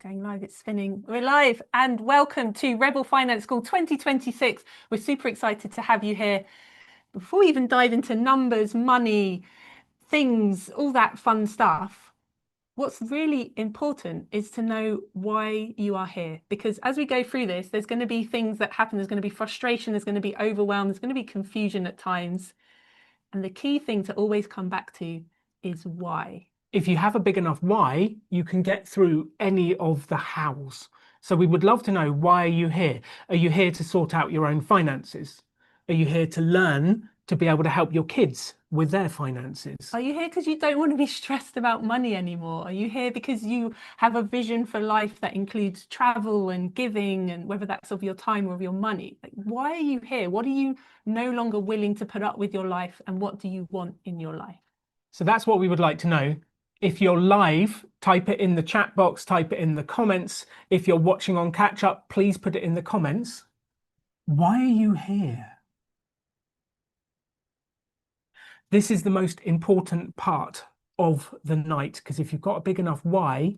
Going live, it's spinning. We're live and welcome to Rebel Finance School 2026. We're super excited to have you here. Before we even dive into numbers, money, things, all that fun stuff, what's really important is to know why you are here. Because as we go through this, there's going to be things that happen. There's going to be frustration. There's going to be overwhelm. There's going to be confusion at times. And the key thing to always come back to is why. If you have a big enough why, you can get through any of the hows. So we would love to know, why are you here? Are you here to sort out your own finances? Are you here to learn to be able to help your kids with their finances? Are you here because you don't want to be stressed about money anymore? Are you here because you have a vision for life that includes travel and giving, and whether that's of your time or of your money? Like, why are you here? What are you no longer willing to put up with your life, and what do you want in your life? So that's what we would like to know. If you're live, type it in the chat box, type it in the comments. If you're watching on catch up, please put it in the comments. Why are you here? This is the most important part of the night, because if you've got a big enough why,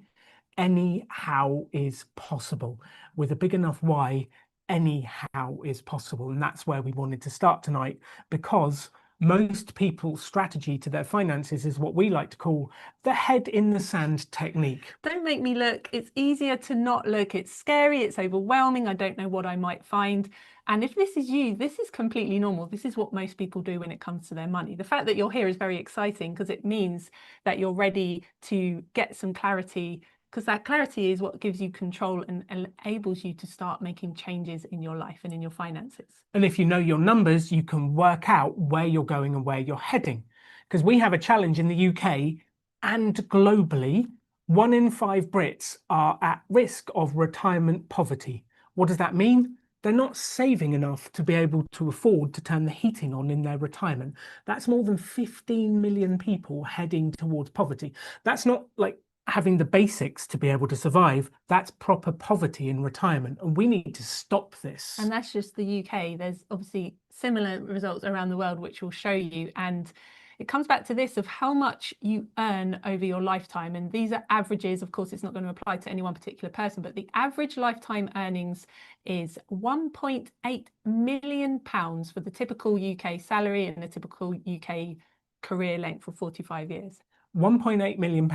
any how is possible. With a big enough why, any how is possible. And that's where we wanted to start tonight, because most people's strategy to their finances is what we like to call the head in the sand technique. Don't make me look. It's easier to not look. It's scary. It's overwhelming. I don't know what I might find. And if this is you, this is completely normal. This is what most people do when it comes to their money. The fact that you're here is very exciting, because it means that you're ready to get some clarity, because that clarity is what gives you control and enables you to start making changes in your life and in your finances. And if you know your numbers, you can work out where you're going and where you're heading. Because we have a challenge in the UK and globally. 1 in 5 Brits are at risk of retirement poverty. What does that mean? They're not saving enough to be able to afford to turn the heating on in their retirement. That's more than 15 million people heading towards poverty. That's not like having the basics to be able to survive. That's proper poverty in retirement, and we need to stop this. And that's just the UK. There's obviously similar results around the world, which we'll show you. And it comes back to this of how much you earn over your lifetime. And these are averages. Of course, it's not going to apply to any one particular person, but the average lifetime earnings is £1.8 million for the typical UK salary and the typical UK career length for 45 years. £1.8 million.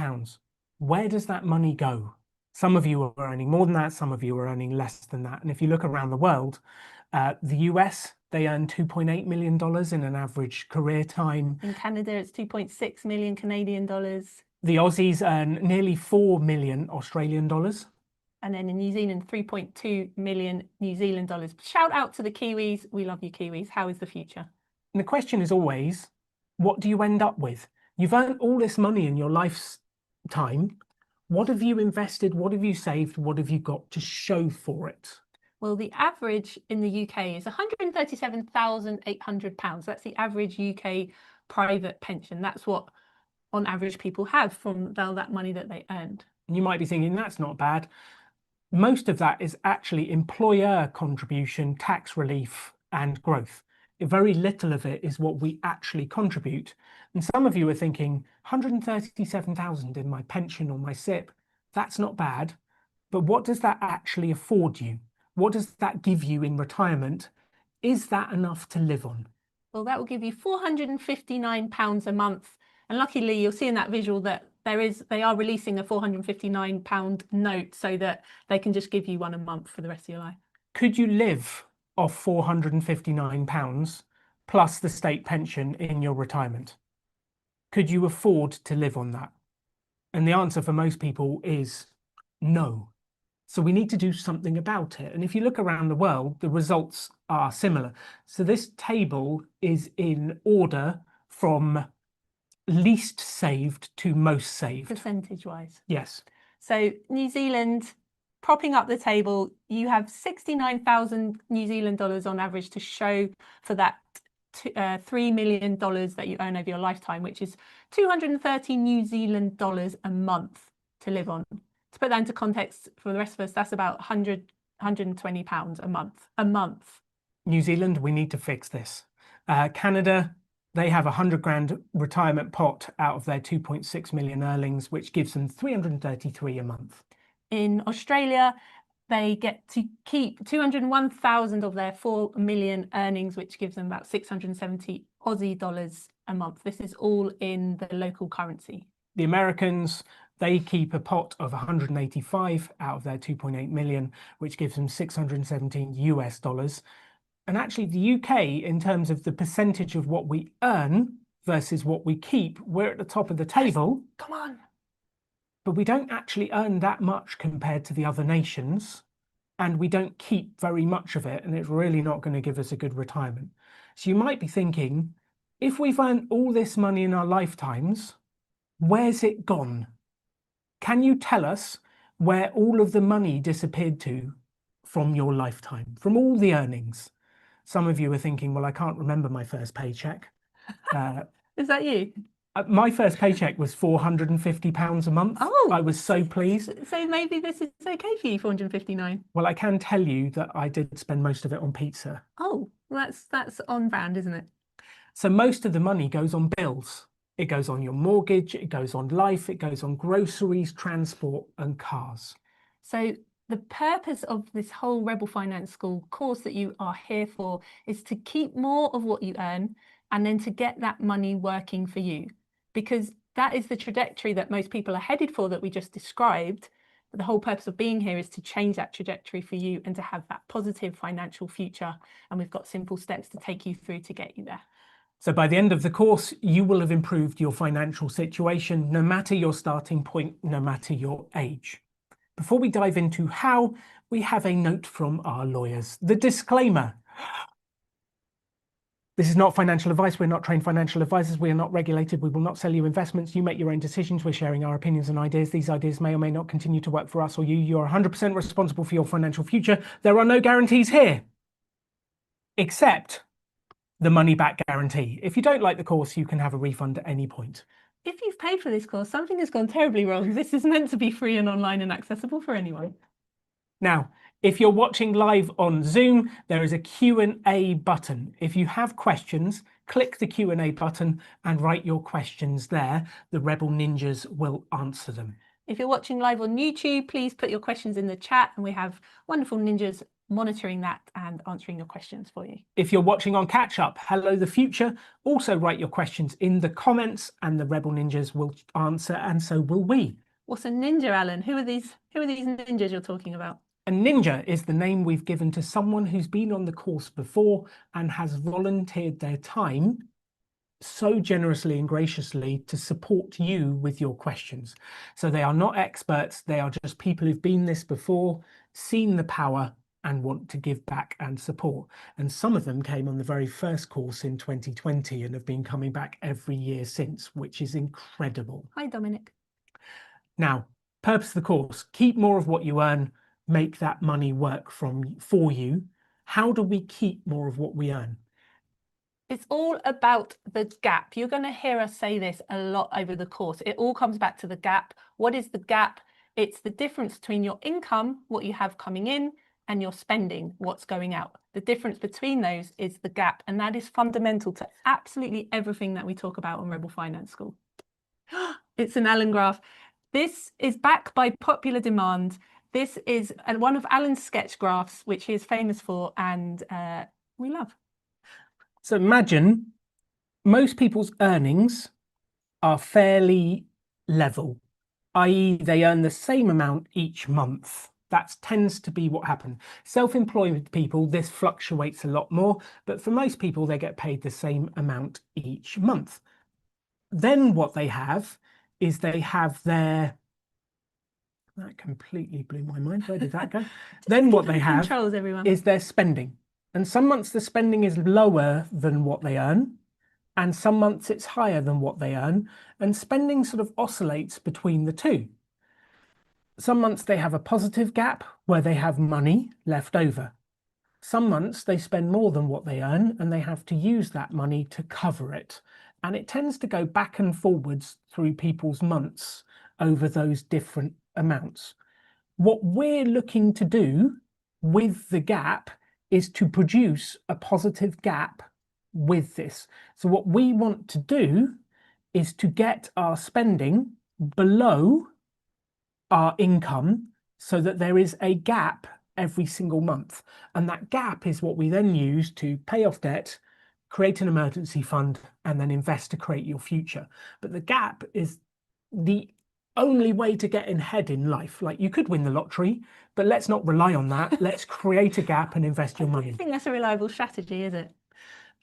Where does that money go? Some of you are earning more than that. Some of you are earning less than that. And if you look around the world, the US, they earn $2.8 million in an average career time. In Canada, it's 2.6 million Canadian dollars. The Aussies earn nearly 4 million Australian dollars. And then in New Zealand, 3.2 million New Zealand dollars. Shout out to the Kiwis. We love you, Kiwis. How is the future? And the question is always, what do you end up with? You've earned all this money in your lifetime. What have you invested? What have you saved? What have you got to show for it? Well, the average in the UK is £137,800. That's the average UK private pension. That's what, on average, people have from that money that they earned. And you might be thinking, that's not bad. Most of that is actually employer contribution, tax relief, and growth. Very little of it is what we actually contribute. And some of you are thinking, 137,000 in my pension or my SIP, that's not bad. But what does that actually afford you? What does that give you in retirement? Is that enough to live on? Well, that will give you £459 a month. And luckily, you'll see in that visual that they are releasing a £459 note so that they can just give you one a month for the rest of your life. Could you live off £459 plus the state pension in your retirement? Could you afford to live on that? And the answer for most people is no. So we need to do something about it. And if you look around the world, the results are similar. So this table is in order from least saved to most saved. Percentage-wise. Yes. So New Zealand, propping up the table, you have 69,000 New Zealand dollars on average to show for that $3 million that you earn over your lifetime, which is 230 New Zealand dollars a month to live on. To put that into context for the rest of us, that's about £120 a month. New Zealand, we need to fix this. Canada, they have £100,000 retirement pot out of their 2.6 million earnings, which gives them 333 a month. In Australia, they get to keep 201,000 of their 4 million earnings, which gives them about 670 Aussie dollars a month. This is all in the local currency. The Americans, they keep a pot of 185 out of their 2.8 million, which gives them 617 US dollars. And actually the UK, in terms of the percentage of what we earn versus what we keep, we're at the top of the table. Come on. But we don't actually earn that much compared to the other nations, and we don't keep very much of it, and it's really not going to give us a good retirement. So you might be thinking, if we've earned all this money in our lifetimes, where's it gone? Can you tell us where all of the money disappeared to from your lifetime, from all the earnings? Some of you are thinking, well, I can't remember my first paycheck. Is that you? My first paycheck was £450 a month. Oh, I was so pleased. So maybe this is okay for you, 459. Well, I can tell you that I did spend most of it on pizza. Oh, that's on brand, isn't it? So most of the money goes on bills. It goes on your mortgage, it goes on life, it goes on groceries, transport, and cars. So the purpose of this whole Rebel Finance School course that you are here for is to keep more of what you earn and then to get that money working for you, because that is the trajectory that most people are headed for that we just described. But the whole purpose of being here is to change that trajectory for you and to have that positive financial future. And we've got simple steps to take you through to get you there. So by the end of the course, you will have improved your financial situation, no matter your starting point, no matter your age. Before we dive into how, we have a note from our lawyers. The disclaimer. This is not financial advice. We're not trained financial advisors. We are not regulated. We will not sell you investments. You make your own decisions. We're sharing our opinions and ideas. These ideas may or may not continue to work for us or you. You are 100% responsible for your financial future. There are no guarantees here, except the money back guarantee. If you don't like the course, you can have a refund at any point. If you've paid for this course, something has gone terribly wrong. This is meant to be free and online and accessible for anyone. Now, if you're watching live on Zoom, there is a Q&A button. If you have questions, click the Q&A button and write your questions there. The Rebel Ninjas will answer them. If you're watching live on YouTube, please put your questions in the chat and we have wonderful ninjas monitoring that and answering your questions for you. If you're watching on catch up, hello the future, also write your questions in the comments and the Rebel Ninjas will answer, and so will we. What's a ninja, Alan? Who are these ninjas you're talking about? A ninja is the name we've given to someone who's been on the course before and has volunteered their time so generously and graciously to support you with your questions. So they are not experts, they are just people who've been this before, seen the power and want to give back and support. And some of them came on the very first course in 2020 and have been coming back every year since, which is incredible. Hi, Dominic. Now, purpose of the course, keep more of what you earn, make that money work for you. How do we keep more of what we earn? It's all about the gap. You're going to hear us say this a lot over the course. It all comes back to the gap. What is the gap? It's the difference between your income, what you have coming in, and your spending, what's going out. The difference between those is the gap, and that is fundamental to absolutely everything that we talk about on Rebel Finance School. It's an Alan graph. This is back by popular demand. This is one of Alan's sketch graphs, which he is famous for and we love. So imagine most people's earnings are fairly level, i.e. they earn the same amount each month. That tends to be what happens. Self-employed people, this fluctuates a lot more, but for most people, they get paid the same amount each month. Then what they have is they have their... That completely blew my mind. Where did that go? Then what they have is their spending. And some months the spending is lower than what they earn, and some months it's higher than what they earn, and spending sort of oscillates between the two. Some months they have a positive gap where they have money left over. Some months they spend more than what they earn and they have to use that money to cover it. And it tends to go back and forwards through people's months over those different amounts. What we're looking to do with the gap is to produce a positive gap with this. So what we want to do is to get our spending below our income so that there is a gap every single month. And that gap is what we then use to pay off debt, create an emergency fund, and then invest to create your future. But the gap is the only way to get ahead in life. Like, you could win the lottery, but let's not rely on that. Let's create a gap and invest your money. I think that's a reliable strategy, is it?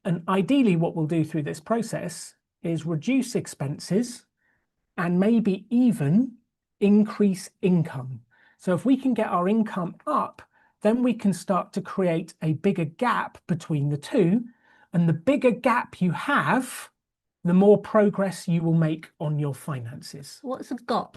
And ideally, what we'll do through this process is reduce expenses and maybe even increase income. So if we can get our income up, then we can start to create a bigger gap between the two. And the bigger gap you have, the more progress you will make on your finances. What's a GOP?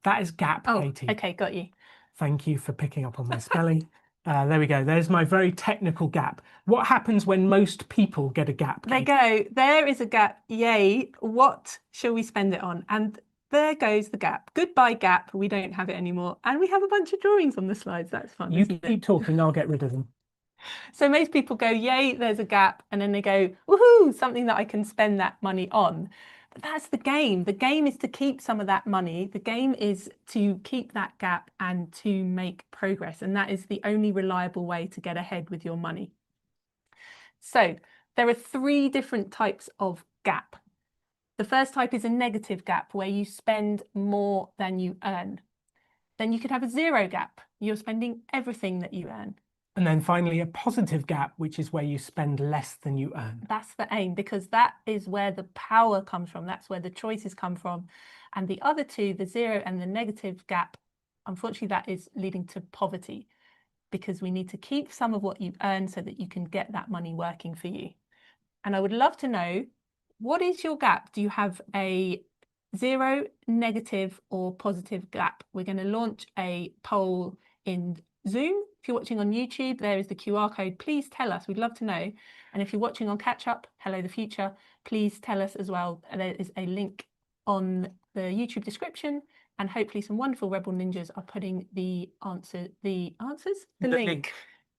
That is gap, Oh, Katie. okay, got you. Thank you for picking up on my spelling. There we go. There's my very technical gap. What happens when most people get a gap, They Katie? go, there is a gap, yay, what shall we spend it on? And there goes the gap. Goodbye gap, we don't have it anymore. And we have a bunch of drawings on the slides. That's fun, You isn't keep it? talking, I'll get rid of them. So most people go, yay, there's a gap. And then they go, woohoo, something that I can spend that money on. But that's the game. The game is to keep some of that money. The game is to keep that gap and to make progress. And that is the only reliable way to get ahead with your money. So there are 3 different types of gap. The first type is a negative gap, where you spend more than you earn. Then you could have a 0 gap. You're spending everything that you earn. And then finally, a positive gap, which is where you spend less than you earn. That's the aim, because that is where the power comes from. That's where the choices come from. And the other 2, the 0 and the negative gap, unfortunately, that is leading to poverty, because we need to keep some of what you earn so that you can get that money working for you. And I would love to know, what is your gap? Do you have a 0, negative, or positive gap? We're going to launch a poll in Zoom. If you're watching on YouTube, there is the QR code. Please tell us. We'd love to know. And if you're watching on Catch Up, Hello the Future, please tell us as well. There is a link on the YouTube description, and hopefully some wonderful Rebel Ninjas are putting the link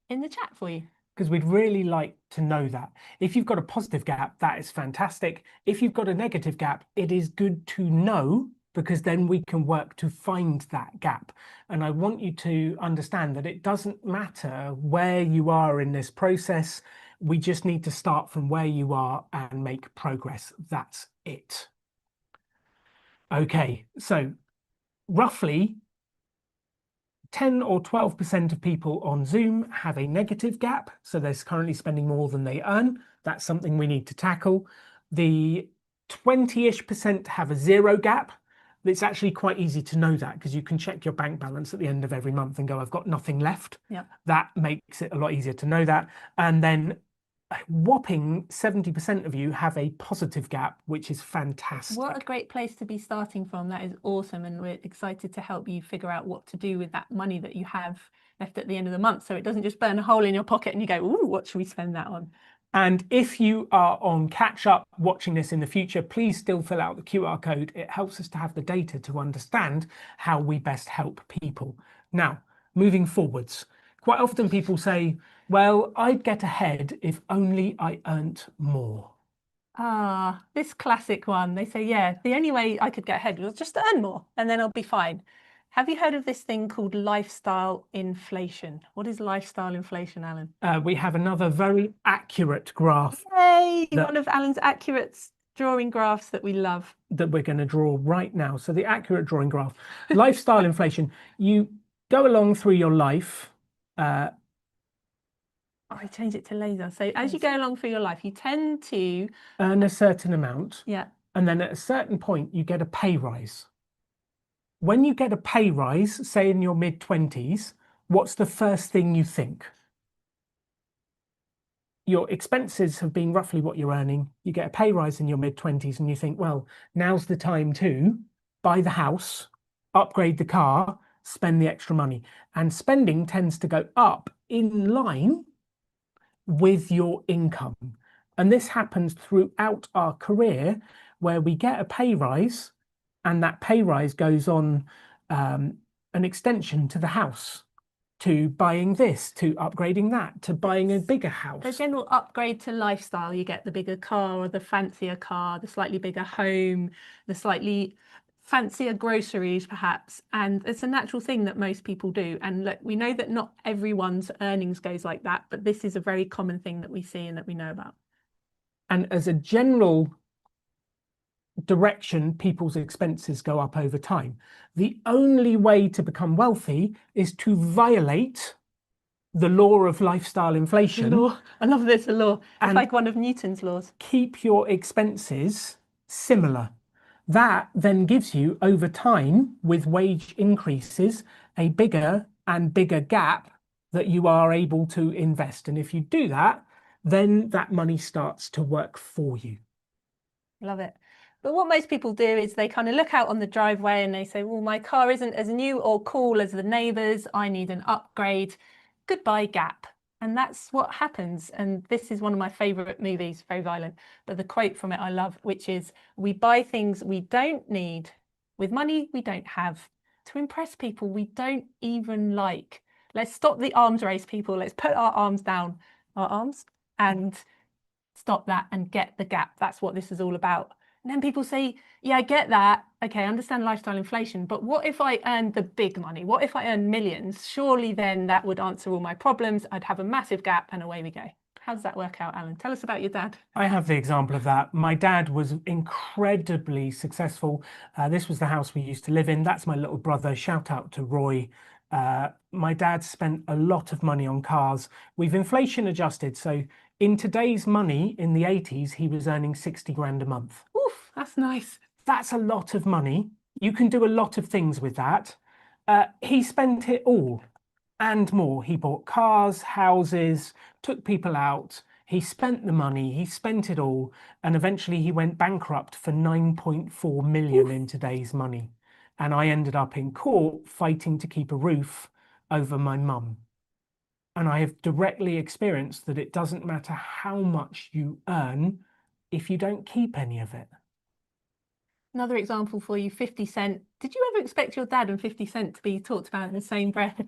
in the chat for you. Because we'd really like to know that. If you've got a positive gap, that is fantastic. If you've got a negative gap, it is good to know, because then we can work to find that gap. And I want you to understand that it doesn't matter where you are in this process. We just need to start from where you are and make progress. That's it. Okay, so roughly 10 or 12% of people on Zoom have a negative gap. So they're currently spending more than they earn. That's something we need to tackle. The 20-ish% have a 0 gap. It's actually quite easy to know that, because you can check your bank balance at the end of every month and go, I've got nothing left. Yep. That makes it a lot easier to know that. And then a whopping 70% of you have a positive gap, which is fantastic. What a great place to be starting from. That is awesome. And we're excited to help you figure out what to do with that money that you have left at the end of the month, so it doesn't just burn a hole in your pocket and you go, ooh, what should we spend that on? And if you are on Catch Up watching this in the future, please still fill out the QR code. It helps us to have the data to understand how we best help people. Now, moving forwards, quite often people say, well, I'd get ahead if only I earned more. Ah, this classic one. They say, yeah, the only way I could get ahead was just to earn more and then I'll be fine. Have you heard of this thing called lifestyle inflation? What is lifestyle inflation, Alan? We have another very accurate graph. Yay! One of Alan's accurate drawing graphs that we love. That we're going to draw right now. So the accurate drawing graph. Lifestyle inflation. You go along through your life. I changed it to laser. So as you go along through your life, you tend to earn a certain amount. Yeah. And then at a certain point, you get a pay rise. When you get a pay rise, say in your mid-20s, what's the first thing you think? Your expenses have been roughly what you're earning. You get a pay rise in your mid-20s and you think, well, now's the time to buy the house, upgrade the car, spend the extra money. And spending tends to go up in line with your income. And this happens throughout our career, where we get a pay rise, and that pay rise goes on an extension to the house, to buying this, to upgrading that, to buying a bigger house. The general upgrade to lifestyle. You get the bigger car or the fancier car, the slightly bigger home, the slightly fancier groceries perhaps, and it's a natural thing that most people do. And look, we know that not everyone's earnings goes like that, but this is a very common thing that we see and that we know about. And as a general direction, people's expenses go up over time. The only way to become wealthy is to violate the law of lifestyle inflation. Law. I love this, a law. It's And like one of Newton's laws. keep your expenses similar. That then gives you, over time, with wage increases, a bigger and bigger gap that you are able to invest. And if you do that, then that money starts to work for you. Love it. But what most people do is they kind of look out on the driveway and they say, well, my car isn't as new or cool as the neighbours. I need an upgrade. Goodbye, Gap. And that's what happens. And this is one of my favourite movies, very violent, but the quote from it I love, which is, we buy things we don't need with money we don't have to impress people we don't even like. Let's stop the arms race, people. Let's put our arms down, and stop that and get the gap. That's what this is all about. And then people say, yeah, I get that. Okay, I understand lifestyle inflation, but what if I earned the big money? What if I earned millions? Surely then that would answer all my problems. I'd have a massive gap and away we go. How does that work out, Alan? Tell us about your dad. I have the example of that. My dad was incredibly successful. This was the house we used to live in. That's my little brother. Shout out to Roy. My dad spent a lot of money on cars. We've inflation adjusted. So in today's money, in the 80s, he was earning 60 grand a month. Oof, that's nice. That's a lot of money. You can do a lot of things with that. He spent it all and more. He bought cars, houses, took people out. He spent the money, he spent it all, and eventually he went bankrupt for 9.4 million in today's money. And I ended up in court fighting to keep a roof over my mum. And I have directly experienced that it doesn't matter how much you earn if you don't keep any of it. Another example for you, 50 Cent. Did you ever expect your dad and 50 Cent to be talked about in the same breath?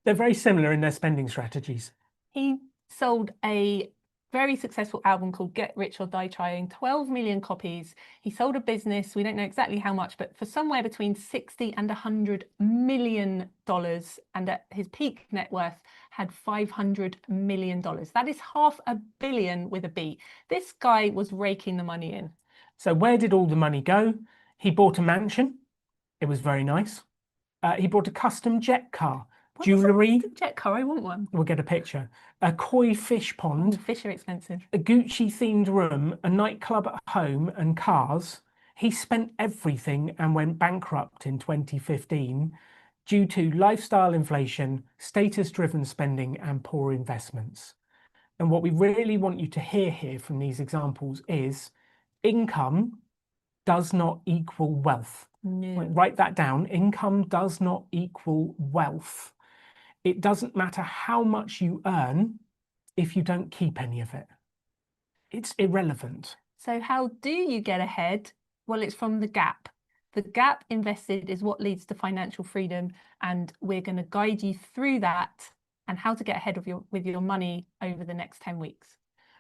They're very similar in their spending strategies. He sold a very successful album called Get Rich or Die Trying, 12 million copies. He sold a business, we don't know exactly how much, but for somewhere between 60 and $100 million. And at his peak net worth had $500 million. That is $500 million with a B. This guy was raking the money in. So where did all the money go? He bought a mansion. It was very nice. He bought a custom jet car. Jewellery. Jet car, I want one. We'll get a picture. A koi fish pond. Fish are expensive. A Gucci themed room, a nightclub at home, and cars. He spent everything and went bankrupt in 2015 due to lifestyle inflation, status driven spending, and poor investments. And what we really want you to hear here from these examples is income does not equal wealth. No. Write that down. Income does not equal wealth. It doesn't matter how much you earn if you don't keep any of it. It's irrelevant. So how do you get ahead? Well, it's from the gap. The gap invested is what leads to financial freedom, and we're going to guide you through that and how to get ahead of with your money over the next 10 weeks.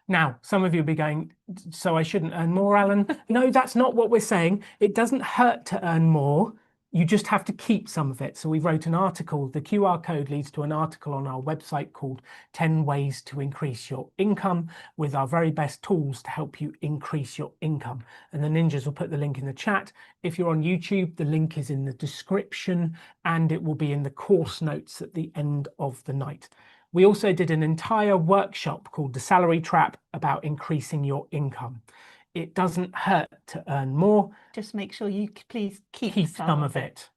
Now, some of you will be going, so I shouldn't earn more, Alan? No, that's not what we're saying. It doesn't hurt to earn more. You just have to keep some of it. So we wrote an article. The QR code leads to an article on our website called 10 Ways to Increase Your Income, with our very best tools to help you increase your income. And the ninjas will put the link in the chat. If you're on YouTube, the link is in the description and it will be in the course notes at the end of the night. We also did an entire workshop called The Salary Trap about increasing your income. It doesn't hurt to earn more. Just make sure you please keep some of it.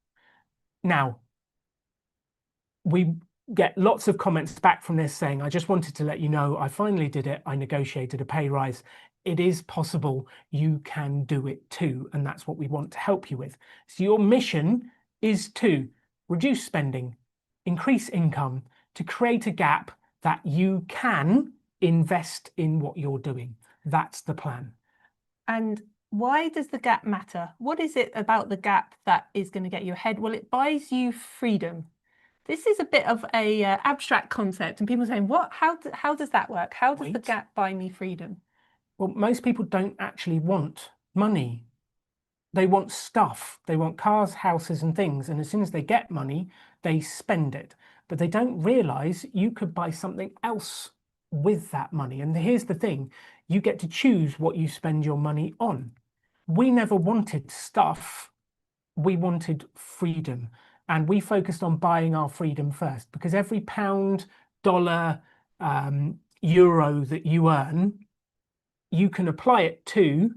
Now, we get lots of comments back from this saying, I just wanted to let you know, I finally did it. I negotiated a pay rise. It is possible. You can do it too. And that's what we want to help you with. So your mission is to reduce spending, increase income, to create a gap that you can invest in what you're doing. That's the plan. And why does the gap matter? What is it about the gap that is going to get you ahead? Well, it buys you freedom. This is a bit of a abstract concept, and people are saying, "What? How does that work? How does the gap buy me freedom?" Well, most people don't actually want money. They want stuff. They want cars, houses, and things. And as soon as they get money, they spend it. But they don't realize you could buy something else with that money. And here's the thing, you get to choose what you spend your money on. We never wanted stuff. We wanted freedom. And we focused on buying our freedom first, because every pound, dollar, euro that you earn, you can apply it to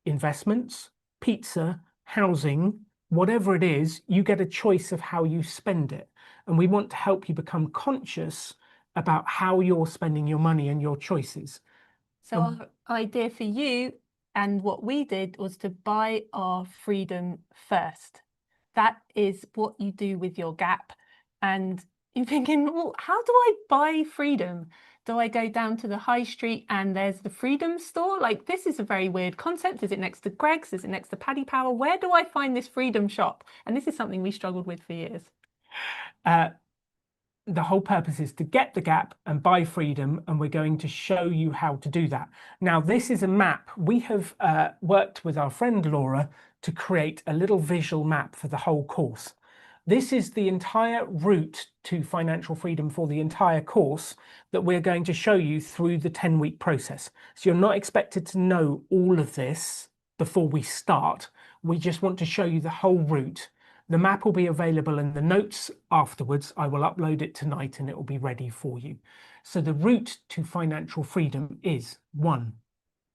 investments, pizza, housing, whatever it is. You get a choice of how you spend it. And we want to help you become conscious about how you're spending your money and your choices. So our idea for you and what we did was to buy our freedom first. That is what you do with your gap. And you're thinking, well, how do I buy freedom? Do I go down to the high street and there's the freedom store? Like, this is a very weird concept. Is it next to Greg's? Is it next to Paddy Power? Where do I find this freedom shop? And this is something we struggled with for years. The whole purpose is to get the gap and buy freedom, and we're going to show you how to do that. Now, this is a map. We have worked with our friend Laura to create a little visual map for the whole course. This is the entire route to financial freedom for the entire course that we're going to show you through the 10-week process. So you're not expected to know all of this before we start. We just want to show you the whole route. The map will be available in the notes afterwards. I will upload it tonight and it will be ready for you. So the route to financial freedom is 1.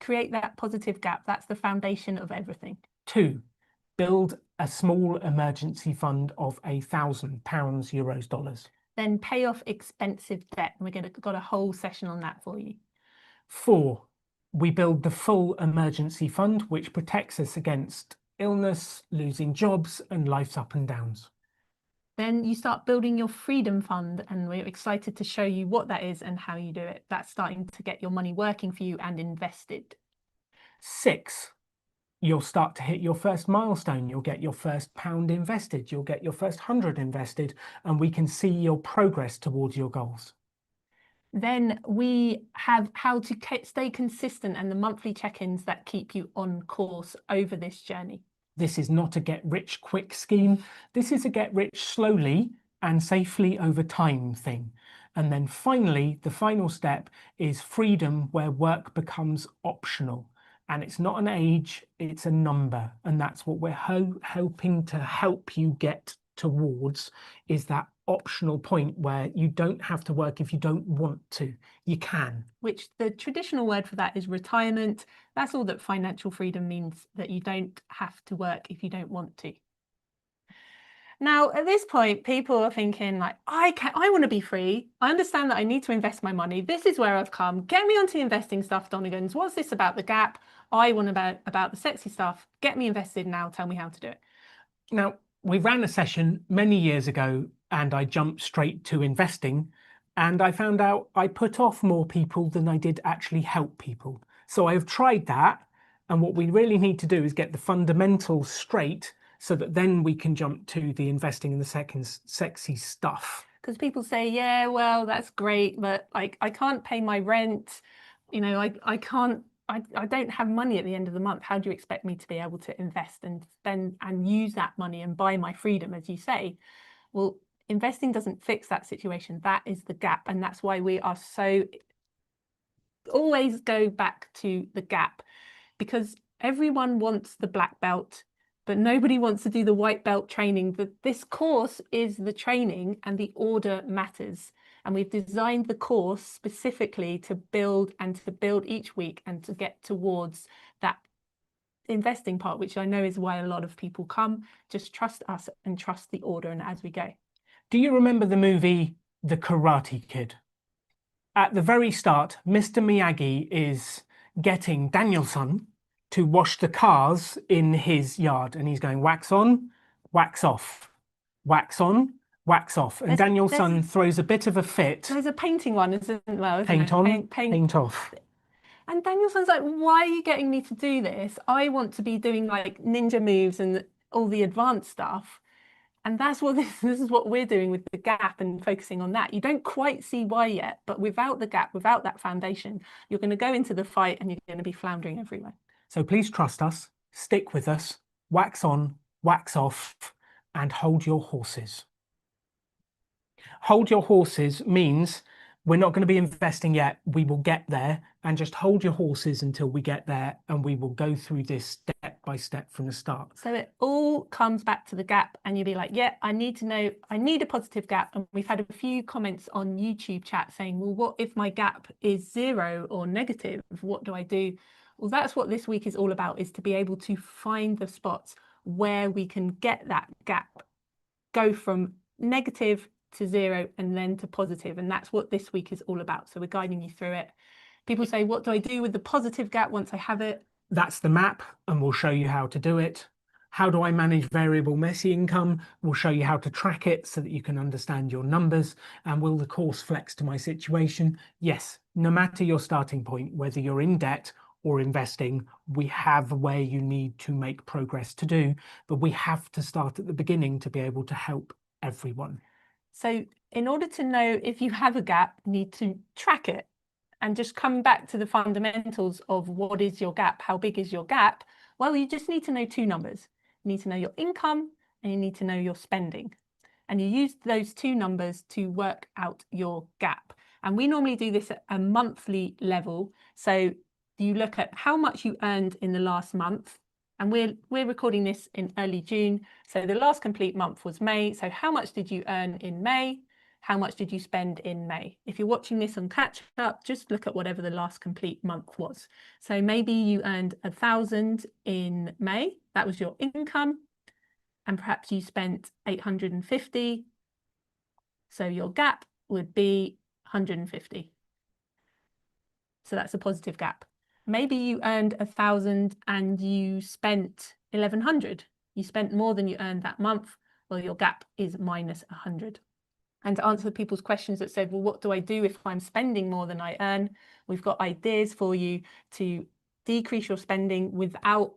Create that positive gap. That's the foundation of everything. 2. Build a small emergency fund of £1,000, euros, dollars. Then pay off expensive debt. And we're got a whole session on that for you. 4. We build the full emergency fund, which protects us against illness, losing jobs, and life's up and downs. Then you start building your freedom fund, and we're excited to show you what that is and how you do it. That's starting to get your money working for you and invested. 6. You'll start to hit your first milestone. You'll get your first £1 invested. You'll get your first 100 invested, and we can see your progress towards your goals. Then we have how to stay consistent and the monthly check-ins that keep you on course over this journey. This is not a get-rich-quick scheme. This is a get-rich slowly and safely over time thing. And then finally, the final step is freedom, where work becomes optional. And it's not an age, it's a number. And that's what we're hoping to help you get towards, is that optional point where you don't have to work if you don't want to. You can. Which the traditional word for that is retirement. That's all that financial freedom means, that you don't have to work if you don't want to. Now, at this point, people are thinking like, I want to be free. I understand that I need to invest my money. This is where I've come. Get me onto the investing stuff, Donegans. What's this about the gap? I want about the sexy stuff. Get me invested now. Tell me how to do it. Now, we ran a session many years ago and I jumped straight to investing, and I found out I put off more people than I did actually help people. So I've tried that, and what we really need to do is get the fundamentals straight so that then we can jump to the investing in the sexy stuff. Because people say, yeah, well, that's great, but like I can't pay my rent, you know, I don't have money at the end of the month. How do you expect me to be able to invest and spend and use that money and buy my freedom, as you say? Well, investing doesn't fix that situation. That is the gap. And that's why we are so always go back to the gap, because everyone wants the black belt, but nobody wants to do the white belt training. But this course is the training, and the order matters. And we've designed the course specifically to build each week and to get towards that investing part, which I know is why a lot of people come. Just trust us and trust the order, and as we go. Do you remember the movie The Karate Kid? At the very start, Mr. Miyagi is getting Daniel-san to wash the cars in his yard, and he's going wax on, wax off, wax on, wax off, and Daniel-san throws a bit of a fit. There's a painting one, isn't there? Paint on, paint off. And Daniel-san's like, why are you getting me to do this? I want to be doing like ninja moves and all the advanced stuff. And that's what this is what we're doing with the gap and focusing on that. You don't quite see why yet, but without the gap, without that foundation, you're going to go into the fight and you're going to be floundering everywhere. So please trust us, stick with us. wax on, wax off, and hold your horses. Hold your horses means we're not going to be investing yet. We will get there, and just hold your horses until we get there, and we will go through this step by step from the start. So it all comes back to the gap, and you'll be like, yeah, I need to know, I need a positive gap. And we've had a few comments on YouTube chat saying, well, what if my gap is 0 or negative? What do I do? Well, that's what this week is all about, is to be able to find the spots where we can get that gap, go from negative to 0 and then to positive. And that's what this week is all about. So we're guiding you through it. People say, what do I do with the positive gap once I have it? That's the map, and we'll show you how to do it. How do I manage variable messy income? We'll show you how to track it so that you can understand your numbers. And will the course flex to my situation? Yes, no matter your starting point, whether you're in debt or investing, we have where you need to make progress to do, but we have to start at the beginning to be able to help everyone. So in order to know if you have a gap, you need to track it. And just come back to the fundamentals of what is your gap, how big is your gap? Well, you just need to know 2 numbers. You need to know your income and you need to know your spending. And you use those 2 numbers to work out your gap. And we normally do this at a monthly level. So you look at how much you earned in the last month. And we're recording this in early June. So the last complete month was May. So how much did you earn in May? How much did you spend in May? If you're watching this on catch up, just look at whatever the last complete month was. So maybe you earned 1,000 in May, that was your income, and perhaps you spent 850. So your gap would be 150. So that's a positive gap. Maybe you earned 1,000 and you spent 1,100. You spent more than you earned that month. Well, your gap is minus 100. And to answer people's questions that said, well, what do I do if I'm spending more than I earn? We've got ideas for you to decrease your spending without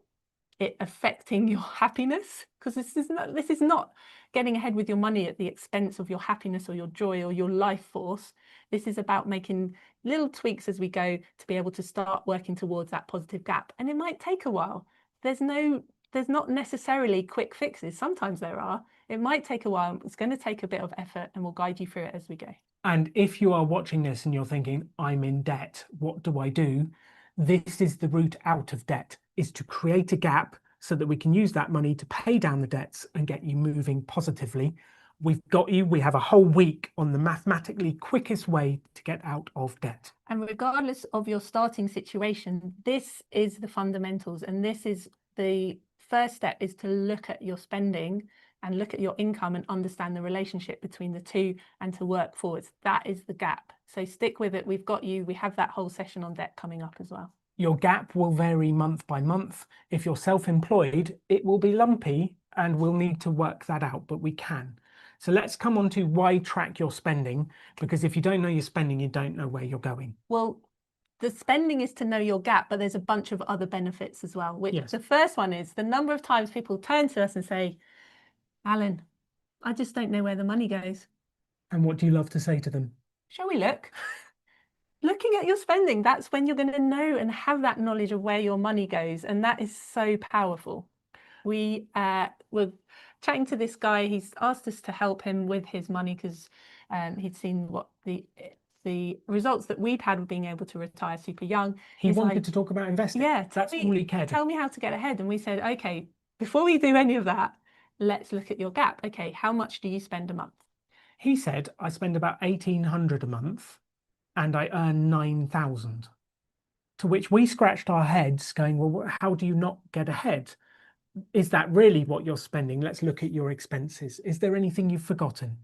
it affecting your happiness, because this is not getting ahead with your money at the expense of your happiness or your joy or your life force. This is about making little tweaks as we go to be able to start working towards that positive gap. And it might take a while. There's not necessarily quick fixes. Sometimes there are. It might take a while. It's going to take a bit of effort, and we'll guide you through it as we go. And if you are watching this and you're thinking, I'm in debt, what do I do? This is the route out of debt, is to create a gap so that we can use that money to pay down the debts and get you moving positively. We've got you. We have a whole week on the mathematically quickest way to get out of debt. And regardless of your starting situation, this is the fundamentals. And this is the first step, is to look at your spending and look at your income and understand the relationship between the two and to work forwards. That is the gap. So stick with it. We've got you. We have that whole session on debt coming up as well. Your gap will vary month by month. If you're self-employed, it will be lumpy and we'll need to work that out, but we can. So let's come on to why track your spending, because if you don't know your spending, you don't know where you're going. Well, the spending is to know your gap, but there's a bunch of other benefits as well, which Yes. The first one is the number of times people turn to us and say, Alan, I just don't know where the money goes. And what do you love to say to them? Shall we look? Looking at your spending, that's when you're going to know and have that knowledge of where your money goes. And that is so powerful. We were chatting to this guy. He's asked us to help him with his money because he'd seen what the results that we'd had with being able to retire super young. He wanted to talk about investing. Yeah, that's all he cared. Tell me how to get ahead. And we said, okay, before we do any of that, let's look at your gap. Okay, how much do you spend a month? He said, I spend about 1,800 a month and I earn 9,000. To which we scratched our heads going, well, how do you not get ahead? Is that really what you're spending? Let's look at your expenses. Is there anything you've forgotten?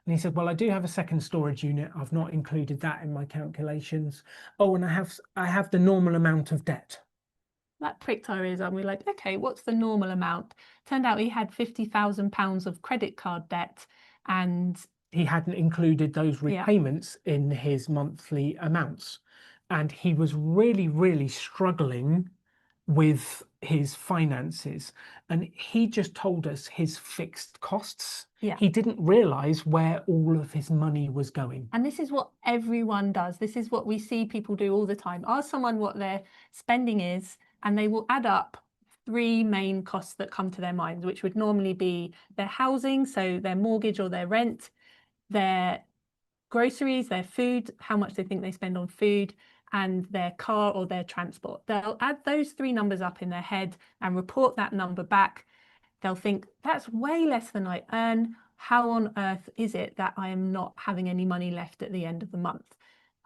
And he said, well, I do have a second storage unit. I've not included that in my calculations. Oh, and I have the normal amount of debt. That pricked our ears up. We're like, okay, what's the normal amount? Turned out he had £50,000 of credit card debt, and he hadn't included those repayments in his monthly amounts. And he was really, really struggling with his finances. And he just told us his fixed costs. He didn't realize where all of his money was going. And this is what everyone does. This is what we see people do all the time. Ask someone what their spending is, and they will add up three main costs that come to their minds, which would normally be their housing, so their mortgage or their rent, their groceries, their food, how much they think they spend on food, and their car or their transport. They'll add those three numbers up in their head and report that number back. They'll think, that's way less than I earn. How on earth is it that I am not having any money left at the end of the month?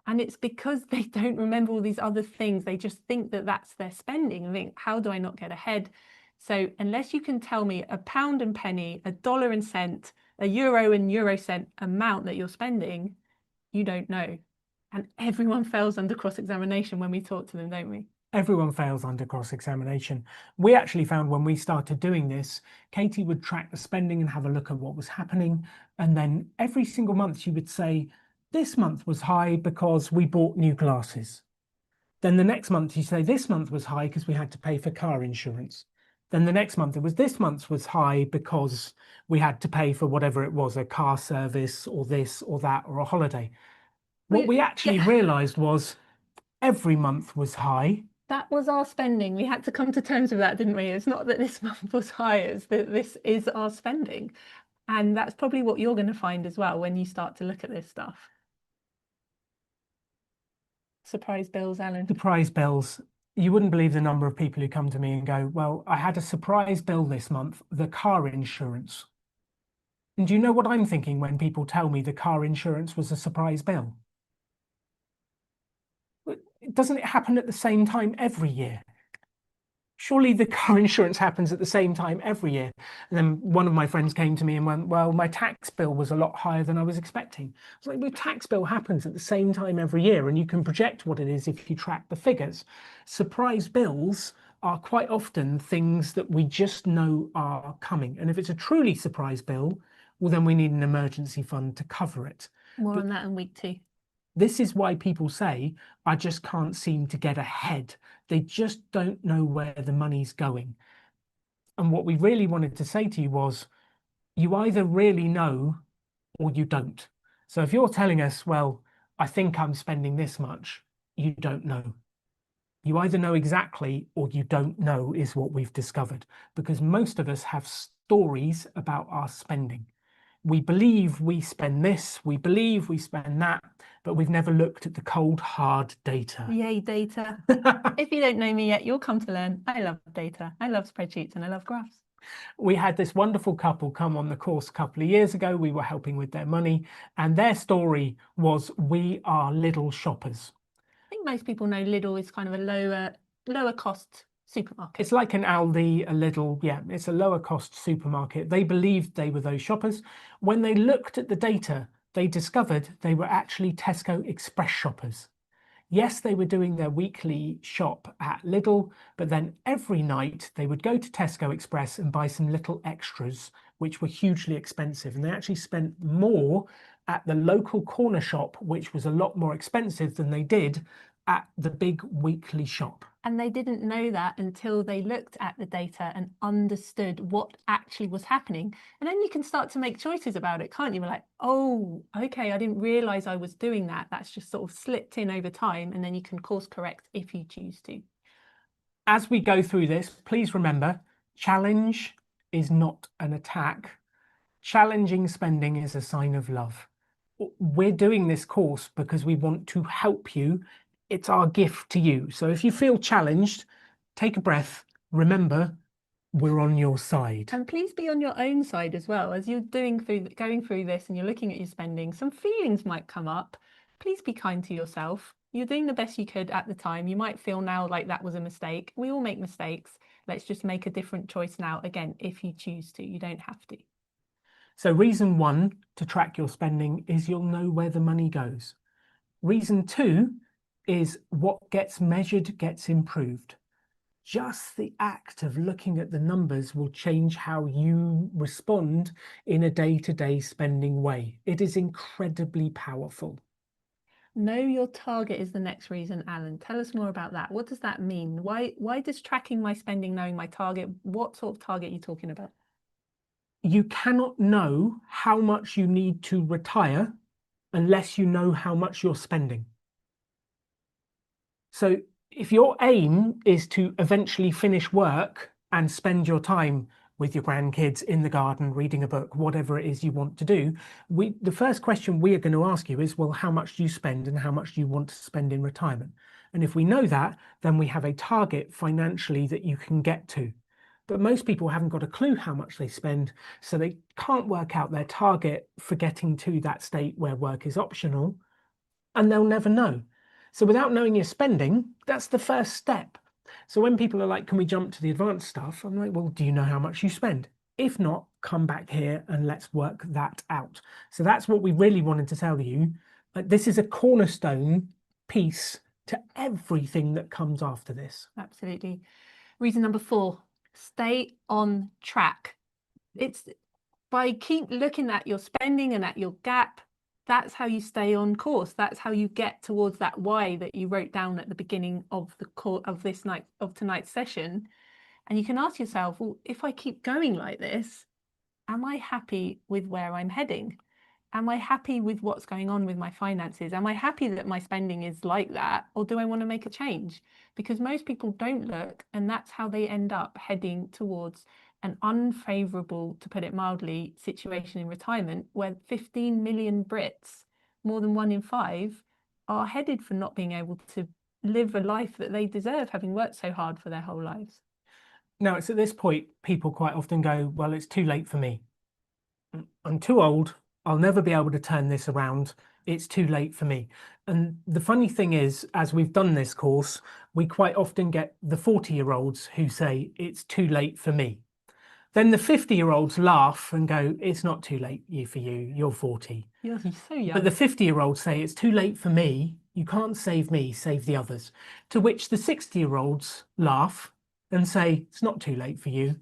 And it's because they don't remember all these other things. They just think that that's their spending and think, how do I not get ahead? So unless you can tell me a pound and penny, a dollar and cent, a euro and euro cent amount that you're spending, you don't know. And everyone fails under cross-examination when we talk to them, don't we? Everyone fails under cross-examination. We actually found when we started doing this, Katie would track the spending and have a look at what was happening. And then every single month she would say, this month was high because we bought new glasses. Then the next month she'd say, this month was high because we had to pay for car insurance. Then the next month it was, this month was high because we had to pay for whatever it was, a car service or this or that or a holiday. What we actually realized was every month was high. That was our spending. We had to come to terms with that, didn't we? It's not that this month was high, it's that this is our spending. And that's probably what you're going to find as well when you start to look at this stuff. Surprise bills, Alan. Surprise bills. You wouldn't believe the number of people who come to me and go, well, I had a surprise bill this month, the car insurance. And do you know what I'm thinking when people tell me the car insurance was a surprise bill? Doesn't it happen at the same time every year? Surely the car insurance happens at the same time every year. And then one of my friends came to me and went, well, my tax bill was a lot higher than I was expecting. I was like, well, tax bill happens at the same time every year, and you can project what it is if you track the figures. Surprise bills are quite often things that we just know are coming. And if it's a truly surprise bill, well, then we need an emergency fund to cover it. More on that in week 2. This is why people say, I just can't seem to get ahead. They just don't know where the money's going. And what we really wanted to say to you was, you either really know or you don't. So if you're telling us, well, I think I'm spending this much, you don't know. You either know exactly or you don't know is what we've discovered, because most of us have stories about our spending. We believe we spend this, we believe we spend that, but we've never looked at the cold, hard data. Yay, data. If you don't know me yet, you'll come to learn. I love data. I love spreadsheets and I love graphs. We had this wonderful couple come on the course a couple of years ago. We were helping with their money, and their story was, we are Lidl shoppers. I think most people know Lidl is kind of a lower cost supermarket. It's like an Aldi, a Lidl, yeah, it's a lower cost supermarket. They believed they were those shoppers. When they looked at the data, they discovered they were actually Tesco Express shoppers. Yes, they were doing their weekly shop at Lidl, but then every night they would go to Tesco Express and buy some little extras, which were hugely expensive. And they actually spent more at the local corner shop, which was a lot more expensive than they did at the big weekly shop. And they didn't know that until they looked at the data and understood what actually was happening. And then you can start to make choices about it, can't you? We're like, oh, okay, I didn't realize I was doing that. That's just sort of slipped in over time. And then you can course correct if you choose to. As we go through this, please remember, challenge is not an attack. Challenging spending is a sign of love. We're doing this course because we want to help you. It's our gift to you. So if you feel challenged, take a breath. Remember, we're on your side. And please be on your own side as well. As you're going through this and you're looking at your spending, some feelings might come up. Please be kind to yourself. You're doing the best you could at the time. You might feel now like that was a mistake. We all make mistakes. Let's just make a different choice now. Again, if you choose to, you don't have to. So reason 1 to track your spending is you'll know where the money goes. Reason 2 is what gets measured gets improved. Just the act of looking at the numbers will change how you respond in a day-to-day spending way. It is incredibly powerful. Know your target is the next reason, Alan. Tell us more about that. What does that mean? Why does tracking my spending, knowing my target, what sort of target are you talking about? You cannot know how much you need to retire unless you know how much you're spending. So if your aim is to eventually finish work and spend your time with your grandkids in the garden, reading a book, whatever it is you want to do, the first question we are going to ask you is, well, how much do you spend and how much do you want to spend in retirement? And if we know that, then we have a target financially that you can get to. But most people haven't got a clue how much they spend, so they can't work out their target for getting to that state where work is optional, and they'll never know. So without knowing your spending, that's the first step. So when people are like, can we jump to the advanced stuff? I'm like, well, do you know how much you spend? If not, come back here and let's work that out. So that's what we really wanted to tell you. This is a cornerstone piece to everything that comes after this. Absolutely. Reason number 4, stay on track. It's by keep looking at your spending and at your gap. That's how you stay on course. That's how you get towards that why that you wrote down at the beginning of tonight's session. And you can ask yourself, well, if I keep going like this, am I happy with where I'm heading? Am I happy with what's going on with my finances? Am I happy that my spending is like that? Or do I want to make a change? Because most people don't look, and that's how they end up heading towards an unfavourable, to put it mildly, situation in retirement, where 15 million Brits, more than 1 in 5, are headed for not being able to live a life that they deserve, having worked so hard for their whole lives. Now, it's at this point, people quite often go, well, it's too late for me. I'm too old. I'll never be able to turn this around. It's too late for me. And the funny thing is, as we've done this course, we quite often get the 40-year-olds who say, it's too late for me. Then the 50-year-olds laugh and go, it's not too late for you, you're 40. You're so young. But the 50-year-olds say, it's too late for me, you can't save me, save the others. To which the 60-year-olds laugh and say, it's not too late for you.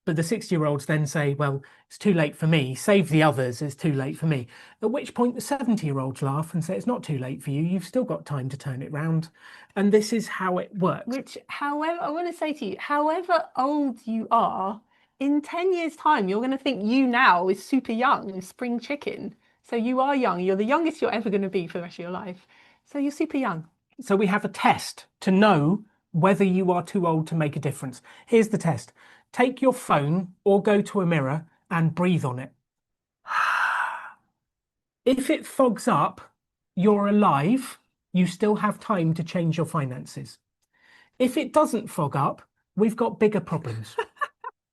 But the 60-year-olds then say, well, it's too late for me, save the others, it's too late for me. At which point the 70-year-olds laugh and say, it's not too late for you, you've still got time to turn it round. And this is how it works. Which, however, I want to say to you, however old you are, in 10 years' time, you're going to think you now is super young, spring chicken. So you are young. You're the youngest you're ever going to be for the rest of your life. So you're super young. So we have a test to know whether you are too old to make a difference. Here's the test. Take your phone or go to a mirror and breathe on it. If it fogs up, you're alive, you still have time to change your finances. If it doesn't fog up, we've got bigger problems.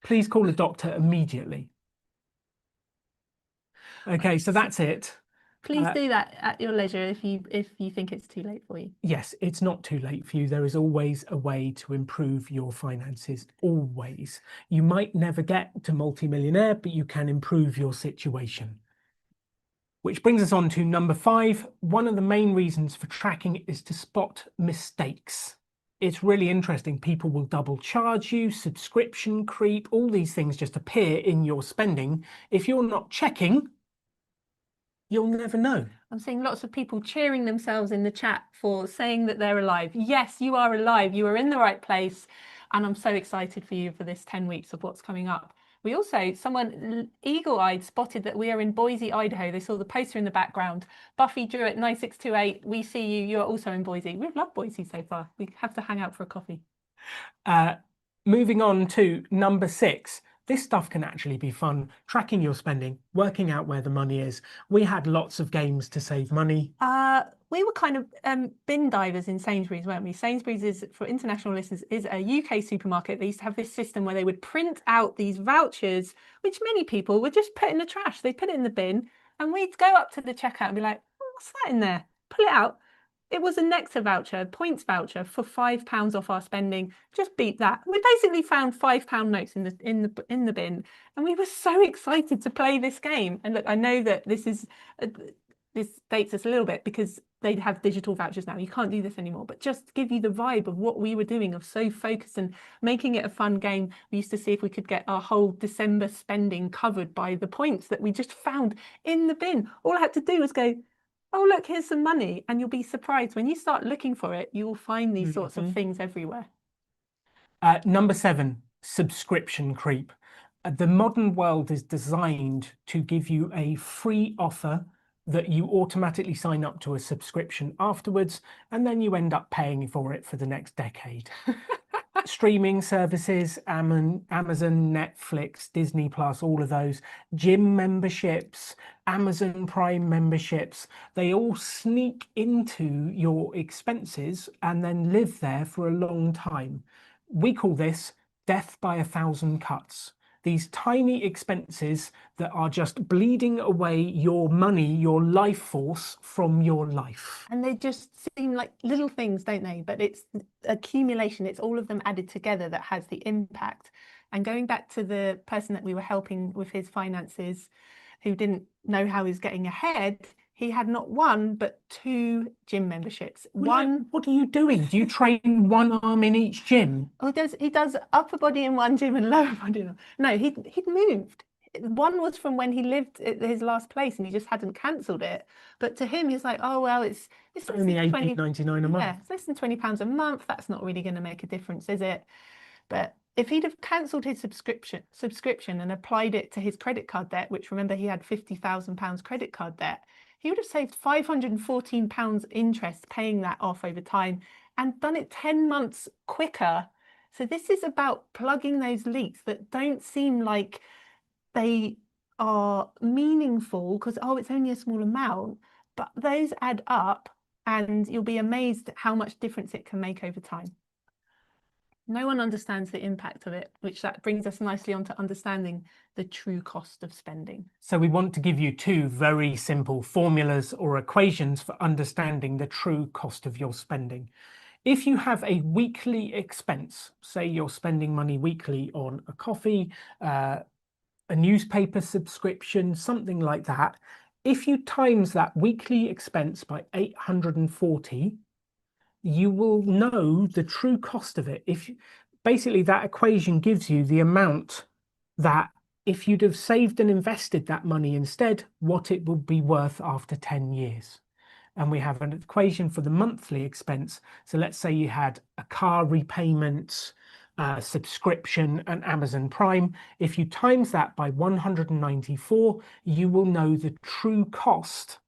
Please call a doctor immediately. Okay, so that's it. Please do that at your leisure if you think it's too late for you. Yes, it's not too late for you. There is always a way to improve your finances, always. You might never get to multimillionaire, but you can improve your situation. Which brings us on to number 5. One of the main reasons for tracking is to spot mistakes. It's really interesting. People will double charge you, subscription creep, all these things just appear in your spending. If you're not checking, you'll never know. I'm seeing lots of people cheering themselves in the chat for saying that they're alive. Yes, you are alive. You are in the right place. And I'm so excited for you for this 10 weeks of what's coming up. We also, someone eagle-eyed spotted that we are in Boise, Idaho. They saw the poster in the background. Buffy Drew at 9628. We see you. You're also in Boise. We've loved Boise so far. We have to hang out for a coffee. Moving on to number 6. This stuff can actually be fun, tracking your spending, working out where the money is. We had lots of games to save money. We were kind of bin divers in Sainsbury's, weren't we? Sainsbury's is, for international listeners, is a UK supermarket. They used to have this system where they would print out these vouchers, which many people would just put in the trash. They'd put it in the bin and we'd go up to the checkout and be like, what's that in there? Pull it out. It was a Nectar voucher, points voucher for £5 off our spending. Just beat that. We basically found £5 notes in the bin, and we were so excited to play this game. And look, I know that this dates us a little bit because they have digital vouchers now. You can't do this anymore. But just to give you the vibe of what we were doing, of so focused and making it a fun game. We used to see if we could get our whole December spending covered by the points that we just found in the bin. All I had to do was go, oh, look, here's some money. And you'll be surprised when you start looking for it, you will find these sorts of things everywhere. Number 7, subscription creep. The modern world is designed to give you a free offer that you automatically sign up to a subscription afterwards, and then you end up paying for it for the next decade. streaming services, Amazon, Netflix, Disney Plus, all of those, gym memberships, Amazon Prime memberships, they all sneak into your expenses and then live there for a long time. We call this death by a thousand cuts. These tiny expenses that are just bleeding away your money, your life force from your life. And they just seem like little things, don't they? But it's accumulation, it's all of them added together that has the impact. And going back to the person that we were helping with his finances, who didn't know how he was getting ahead, he had not one, but 2 gym memberships. One. What are you doing? Do you train one arm in each gym? Oh, he does upper body in one gym and lower body in. No, he'd moved. One was from when he lived at his last place and he just hadn't cancelled it. But to him, he's like, oh, well, it's only £18.99 a month. Yeah, it's less than £20 a month. That's not really going to make a difference, is it? But if he'd have cancelled his subscription and applied it to his credit card debt, which remember he had £50,000 credit card debt, he would have saved £514 interest paying that off over time and done it 10 months quicker. So this is about plugging those leaks that don't seem like they are meaningful because, oh, it's only a small amount, but those add up and you'll be amazed at how much difference it can make over time. No one understands the impact of it, which that brings us nicely onto understanding the true cost of spending. So we want to give you 2 very simple formulas or equations for understanding the true cost of your spending. If you have a weekly expense, say you're spending money weekly on a coffee, a newspaper subscription, something like that, if you times that weekly expense by 840, you will know the true cost of it. Basically that equation gives you the amount that if you'd have saved and invested that money instead, what it would be worth after 10 years. And we have an equation for the monthly expense. So let's say you had a car repayment, subscription and Amazon Prime. If you times that by 194, you will know the true cost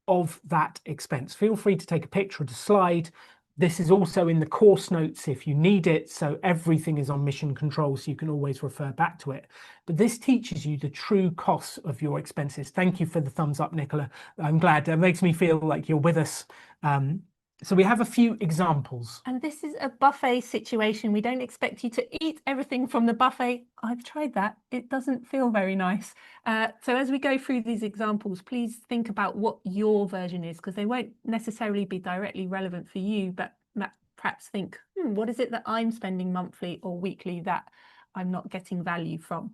of that expense. Feel free to take a picture of the slide. This is also in the course notes if you need it, so everything is on Mission Control, so you can always refer back to it. But this teaches you the true costs of your expenses. Thank you for the thumbs up, Nicola. I'm glad. It makes me feel like you're with us. So we have a few examples. And this is a buffet situation. We don't expect you to eat everything from the buffet. I've tried that. It doesn't feel very nice. So as we go through these examples, please think about what your version is, because they won't necessarily be directly relevant for you, but perhaps think, what is it that I'm spending monthly or weekly that I'm not getting value from?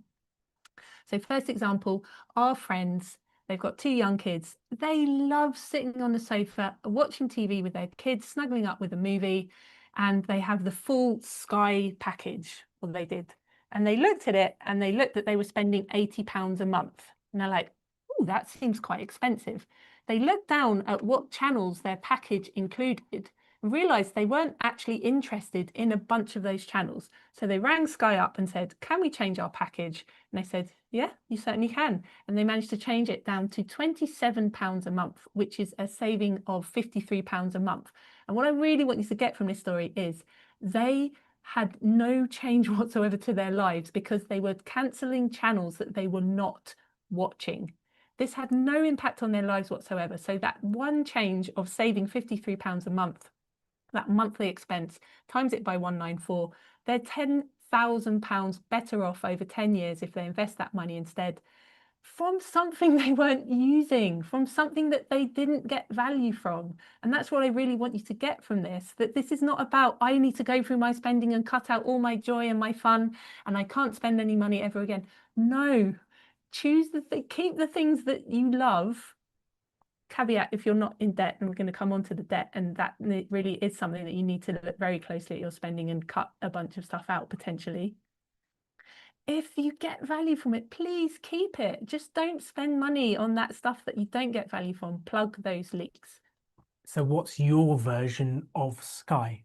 So first example, our friends, they've got 2 young kids. They love sitting on the sofa, watching TV with their kids, snuggling up with a movie, and they have the full Sky package, or they did. And they looked at it and they looked that they were spending £80 a month. And they're like, oh, that seems quite expensive. They looked down at what channels their package included and realised they weren't actually interested in a bunch of those channels. So they rang Sky up and said, can we change our package? And they said, yeah, you certainly can. And they managed to change it down to £27 a month, which is a saving of £53 a month. And what I really want you to get from this story is they had no change whatsoever to their lives because they were cancelling channels that they were not watching. This had no impact on their lives whatsoever. So that one change of saving £53 a month, that monthly expense, times it by 194, they're £10,000 better off over 10 years if they invest that money instead from something they weren't using, from something that they didn't get value from. And that's what I really want you to get from this, that this is not about, I need to go through my spending and cut out all my joy and my fun and I can't spend any money ever again. No, choose keep the things that you love. Caveat if you're not in debt, and we're going to come on to the debt, and that really is something that you need to look very closely at your spending and cut a bunch of stuff out potentially. If you get value from it, please keep it. Just don't spend money on that stuff that you don't get value from. Plug those leaks. So what's your version of Sky?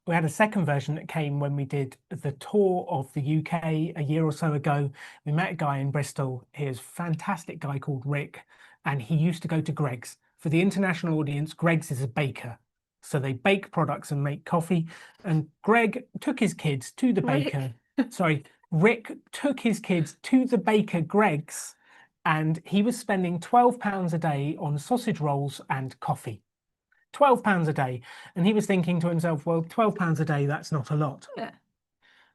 We had a second version that came when we did the tour of the UK a year or so ago. We met a guy in Bristol. He's a fantastic guy called Rick, and he used to go to Greggs. For the international audience, Greggs is a baker. So they bake products and make coffee. And Greg took his kids to the baker. Sorry, Rick took his kids to the baker Greg's, and he was spending £12 a day on sausage rolls and coffee. £12 a day. And he was thinking to himself, well, £12 a day, that's not a lot. Yeah.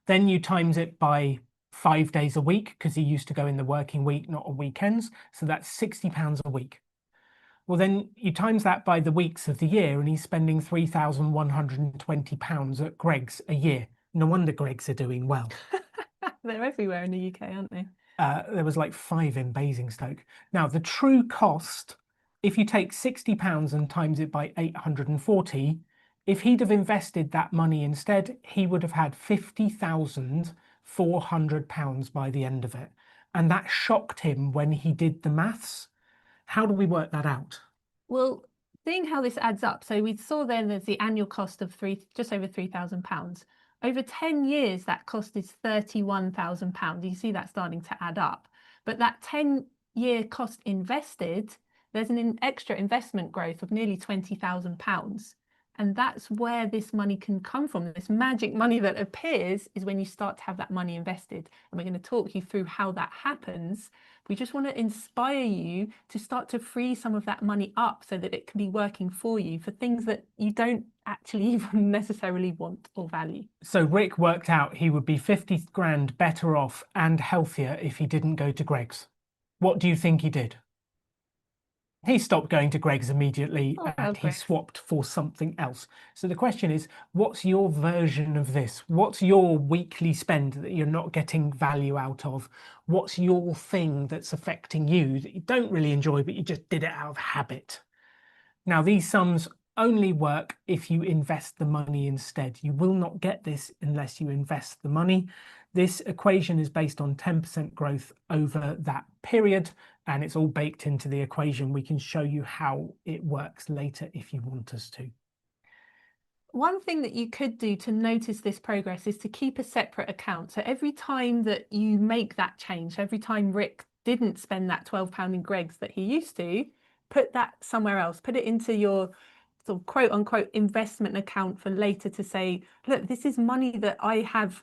Then you times it by 5 days a week, because he used to go in the working week, not on weekends. So that's £60 a week. Well, then you times that by the weeks of the year, and he's spending £3,120 at Greg's a year. No wonder Greg's are doing well. They're everywhere in the UK, aren't they? There was like 5 in Basingstoke. Now, the true cost, if you take £60 and times it by 840, if he'd have invested that money instead, he would have had £50,400 by the end of it. And that shocked him when he did the maths. How do we work that out? Well, seeing how this adds up, so we saw then there's the annual cost of just over £3,000. Over 10 years, that cost is £31,000. You see that starting to add up. But that 10-year cost invested, there's an extra investment growth of nearly £20,000. And that's where this money can come from. This magic money that appears is when you start to have that money invested. And we're going to talk you through how that happens. We just want to inspire you to start to free some of that money up so that it can be working for you for things that you don't actually even necessarily want or value. So Rick worked out he would be 50 grand better off and healthier if he didn't go to Greg's. What do you think he did? He stopped going to Greg's immediately and he swapped for something else. So the question is, what's your version of this? What's your weekly spend that you're not getting value out of? What's your thing that's affecting you that you don't really enjoy, but you just did it out of habit? Now, these sums only work if you invest the money instead. You will not get this unless you invest the money. This equation is based on 10% growth over that period, and it's all baked into the equation. We can show you how it works later if you want us to. One thing that you could do to notice this progress is to keep a separate account. So every time that you make that change, every time Rick didn't spend that £12 in Greg's that he used to, put that somewhere else, put it into your sort of quote unquote investment account for later to say, look, this is money that I have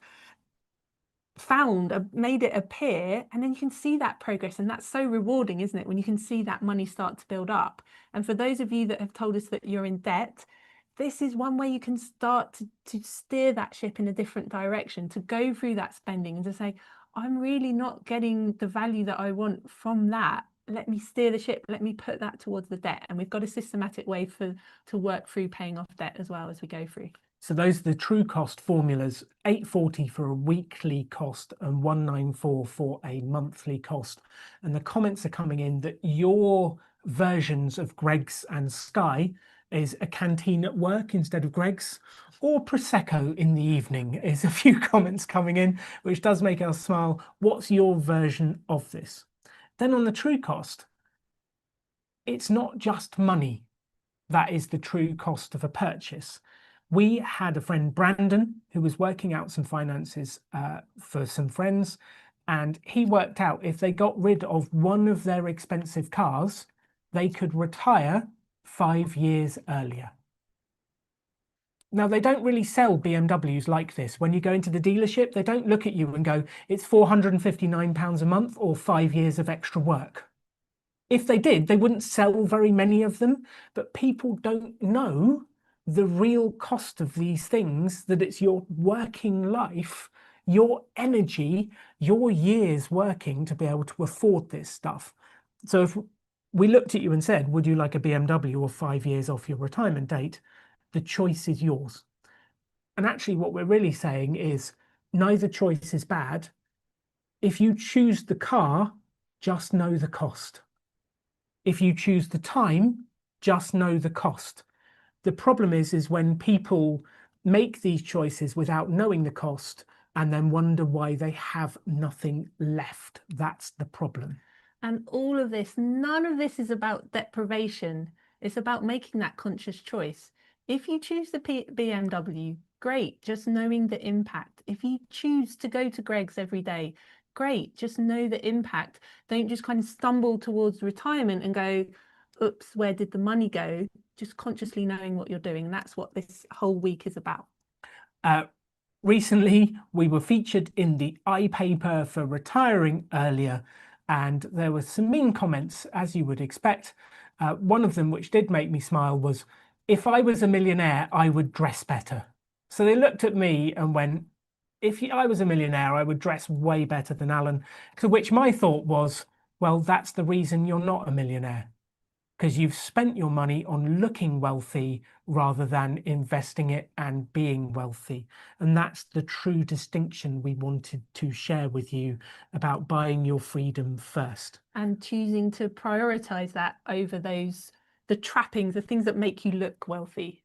found, made it appear, and then you can see that progress. And that's so rewarding, isn't it, when you can see that money start to build up. And for those of you that have told us that you're in debt, this is one way you can start to steer that ship in a different direction, to go through that spending and to say, I'm really not getting the value that I want from that. Let me steer the ship, let me put that towards the debt. And we've got a systematic way to work through paying off debt as well as we go through. So those are the true cost formulas: 840 for a weekly cost and 194 for a monthly cost. And the comments are coming in that your versions of Greg's and Sky is a canteen at work instead of Greg's, or Prosecco in the evening is a few comments coming in, which does make us smile. What's your version of this? Then on the true cost, it's not just money that is the true cost of a purchase. We had a friend, Brandon, who was working out some finances for some friends, and he worked out if they got rid of one of their expensive cars, they could retire 5 years earlier. Now, they don't really sell BMWs like this. When you go into the dealership, they don't look at you and go, it's £459 a month or 5 years of extra work. If they did, they wouldn't sell very many of them, but people don't know the real cost of these things, that it's your working life, your energy, your years working to be able to afford this stuff. So if we looked at you and said, would you like a BMW or 5 years off your retirement date? The choice is yours. And actually what we're really saying is neither choice is bad. If you choose the car, just know the cost. If you choose the time, just know the cost. The problem is when people make these choices without knowing the cost and then wonder why they have nothing left. That's the problem. And all of this, none of this is about deprivation. It's about making that conscious choice. If you choose the BMW, great, just knowing the impact. If you choose to go to Greg's every day, great, just know the impact. Don't just kind of stumble towards retirement and go, oops, where did the money go? just consciously knowing what you're doing. And that's what this whole week is about. Recently, we were featured in the iPaper for retiring earlier, and there were some mean comments, as you would expect. One of them, which did make me smile, was, if I was a millionaire, I would dress better. So they looked at me and went, if I was a millionaire, I would dress way better than Alan. To which my thought was, well, that's the reason you're not a millionaire, because you've spent your money on looking wealthy rather than investing it and being wealthy. And that's the true distinction we wanted to share with you about buying your freedom first. And choosing to prioritize that over the trappings, the things that make you look wealthy.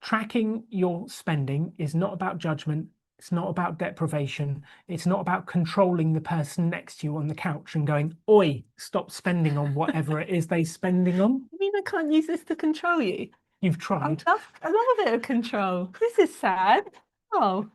Tracking your spending is not about judgment. It's not about deprivation. It's not about controlling the person next to you on the couch and going, oi, stop spending on whatever it is they're spending on. You mean I can't use this to control you? You've tried. I love a bit of control. This is sad. Oh.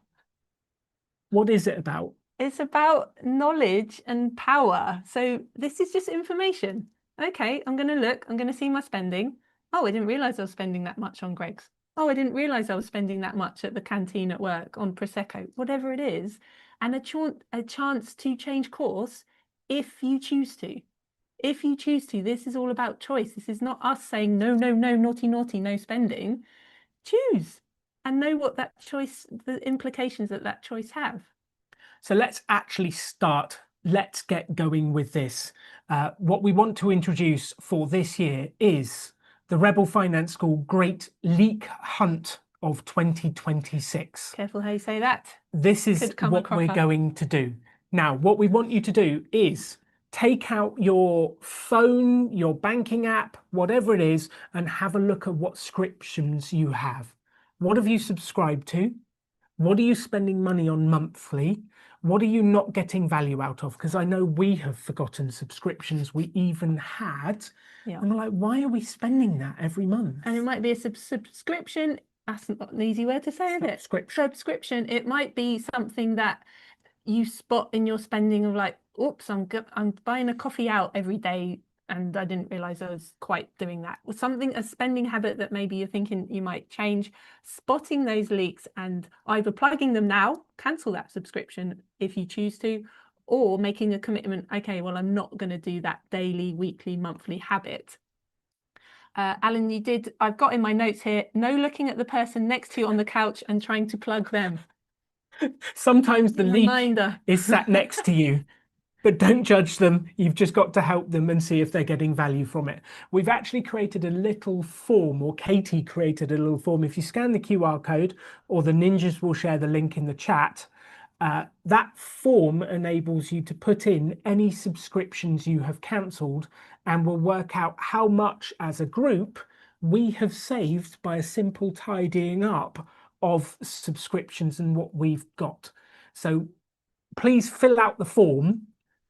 What is it about? It's about knowledge and power. So this is just information. Okay, I'm going to look. I'm going to see my spending. Oh, I didn't realize I was spending that much on Greggs. Oh, I didn't realize I was spending that much at the canteen at work on Prosecco, whatever it is, and a chance to change course if you choose to. If you choose to, this is all about choice. This is not us saying, no, no, no, naughty, naughty, no spending. Choose and know what that choice, the implications that that choice have. So let's actually start. Let's get going with this. What we want to introduce for this year is the Rebel Finance School Great Leak Hunt of 2026. Careful how you say that. This is what we're going to do. Now, what we want you to do is take out your phone, your banking app, whatever it is, and have a look at what subscriptions you have. What have you subscribed to? What are you spending money on monthly? What are you not getting value out of? Because I know we have forgotten subscriptions we even had. Yeah. And we're like, why are we spending that every month? And it might be a subscription. That's not an easy word to say, is it? Subscription. It might be something that you spot in your spending of like, oops, I'm buying a coffee out every day and I didn't realize I was quite doing that. Or something, a spending habit that maybe you're thinking you might change. Spotting those leaks and either plugging them now, cancel that subscription if you choose to, or making a commitment, okay, well, I'm not going to do that daily, weekly, monthly habit. Alan, I've got in my notes here, no looking at the person next to you on the couch and trying to plug them. Sometimes the leak is sat next to you, but don't judge them. You've just got to help them and see if they're getting value from it. We've actually created a little form, or Katie created a little form. If you scan the QR code, or the ninjas will share the link in the chat, that form enables you to put in any subscriptions you have cancelled, and we'll work out how much as a group we have saved by a simple tidying up of subscriptions and what we've got. So please fill out the form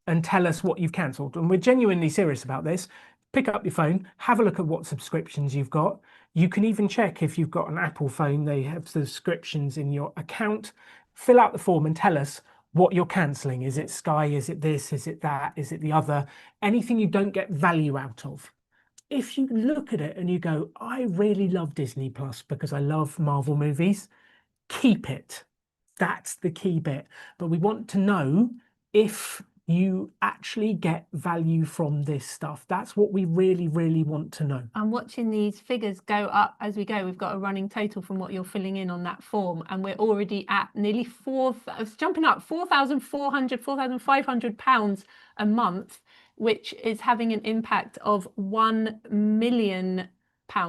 and tell us what you've cancelled. And we're genuinely serious about this. Pick up your phone, have a look at what subscriptions you've got. You can even check if you've got an Apple phone, they have subscriptions in your account. Fill out the form and tell us what you're cancelling. Is it Sky? Is it this? Is it that? Is it the other? Anything you don't get value out of. If you look at it and you go, I really love Disney Plus because I love Marvel movies, keep it. That's the key bit. But we want to know if you actually get value from this stuff. That's what we really, really want to know. I'm watching these figures go up as we go. We've got a running total from what you're filling in on that form, and we're already at nearly it's jumping up £4,500 a month, which is having an impact of £1 million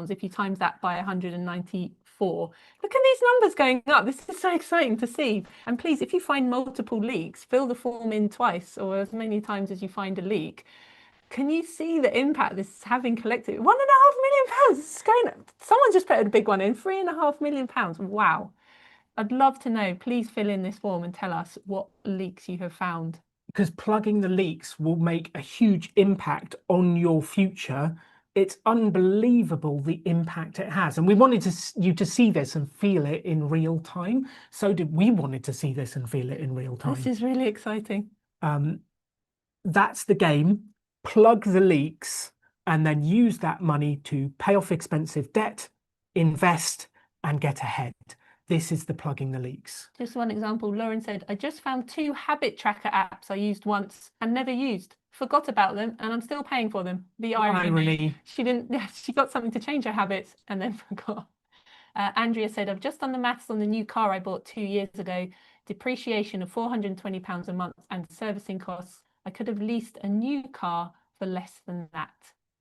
if you times that by 194. Look at these numbers going up. This is so exciting to see. And please, if you find multiple leaks, fill the form in twice or as many times as you find a leak. Can you see the impact this is having collectively? £1.5 million. This is going up. Someone just put a big one in, £3.5 million. Wow. I'd love to know. Please fill in this form and tell us what leaks you have found. Because plugging the leaks will make a huge impact on your future. It's unbelievable the impact it has. And we wanted you to see this and feel it in real time. So did we wanted to see this and feel it in real time. This is really exciting. That's the game. Plug the leaks and then use that money to pay off expensive debt, invest, and get ahead. This is the plugging the leaks. Just one example, Lauren said, I just found 2 habit tracker apps I used once and never used. Forgot about them and I'm still paying for them. The irony. She got something to change her habits and then forgot. Andrea said, I've just done the maths on the new car I bought 2 years ago. Depreciation of £420 a month and servicing costs. I could have leased a new car for less than that.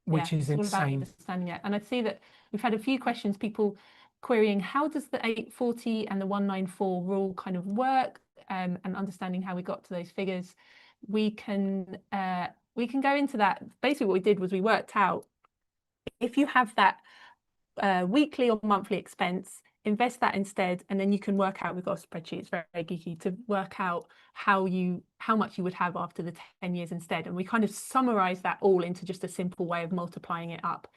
Which is insane. All about understanding it. And I see that we've had a few questions, people querying how does the 840 and the 194 rule kind of work, and understanding how we got to those figures. We can go into that. Basically what we did was we worked out if you have that weekly or monthly expense, invest that instead, and then you can work out, we've got a spreadsheet, it's very, very geeky, to work out how much you would have after the 10 years instead. And we kind of summarize that all into just a simple way of multiplying it up.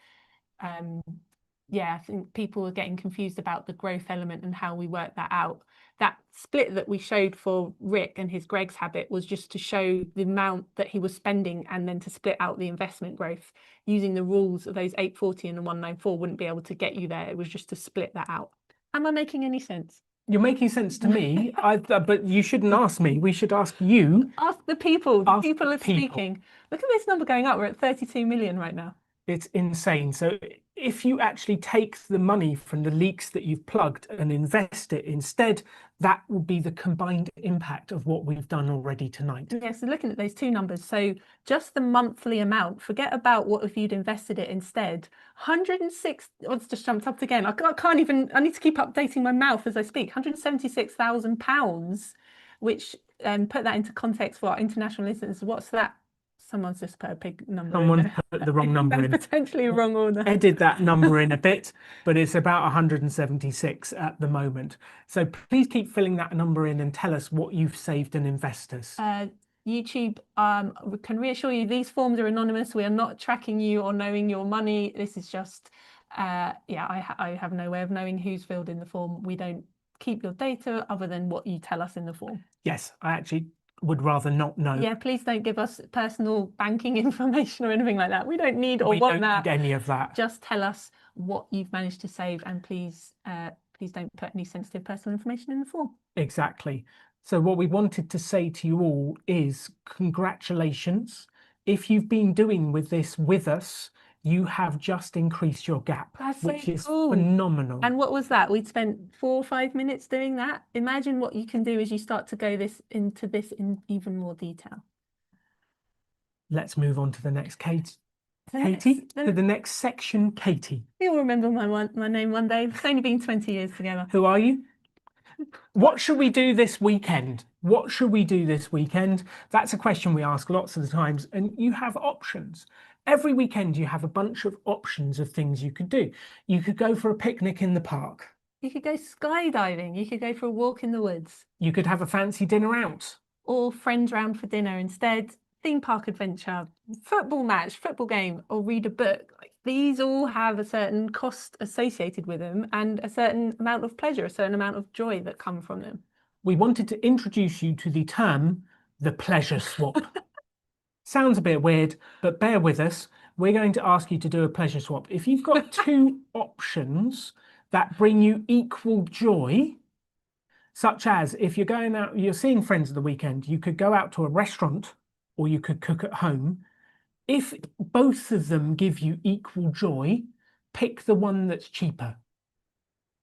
I think people are getting confused about the growth element and how we work that out. That split that we showed for Rick and his Greg's habit was just to show the amount that he was spending and then to split out the investment growth. Using the rules of those 840 and the 194 wouldn't be able to get you there. It was just to split that out. Am I making any sense? You're making sense to me, but you shouldn't ask me. We should ask you. Ask the people. The people are speaking. Look at this number going up. We're at 32 million right now. It's insane. So if you actually take the money from the leaks that you've plugged and invest it instead, that will be the combined impact of what we've done already tonight. Yeah, so looking at those two numbers, so just the monthly amount, forget about what if you'd invested it instead. 106, it's just jumped up again. I can't even, I need to keep updating my mouth as I speak. £176,000, which put that into context for our international listeners. What's that? Someone's just put a big number. Someone put the wrong number in. Potentially a wrong order. Edit that number in a bit, but it's about 176 at the moment. So please keep filling that number in and tell us what you've saved and invested. YouTube can reassure you these forms are anonymous. We are not tracking you or knowing your money. This is just, I have no way of knowing who's filled in the form. We don't keep your data other than what you tell us in the form. Yes, I actually would rather not know. Yeah, please don't give us personal banking information or anything like that. We don't need or we want don't that. Need any of that. Just tell us what you've managed to save, and please don't put any sensitive personal information in the form. Exactly. So what we wanted to say to you all is congratulations. If you've been doing with this with us, you have just increased your gap, which is phenomenal. And what was that? We'd spent 4 or 5 minutes doing that. Imagine what you can do as you start to go into this in even more detail. Let's move on to the next, Katie. To the next section, Katie. You'll remember my name one day. It's only been 20 years together. Who are you? What should we do this weekend? What should we do this weekend? That's a question we ask lots of the times, and you have options. Every weekend you have a bunch of options of things you could do. You could go for a picnic in the park. You could go skydiving. You could go for a walk in the woods. You could have a fancy dinner out. Or friends round for dinner instead. Theme park adventure, football match, football game, or read a book. These all have a certain cost associated with them and a certain amount of pleasure, a certain amount of joy that come from them. We wanted to introduce you to the term, the pleasure swap. Sounds a bit weird, but bear with us. We're going to ask you to do a pleasure swap. If you've got 2 options that bring you equal joy, such as if you're going out, you're seeing friends at the weekend, you could go out to a restaurant or you could cook at home. If both of them give you equal joy, pick the one that's cheaper.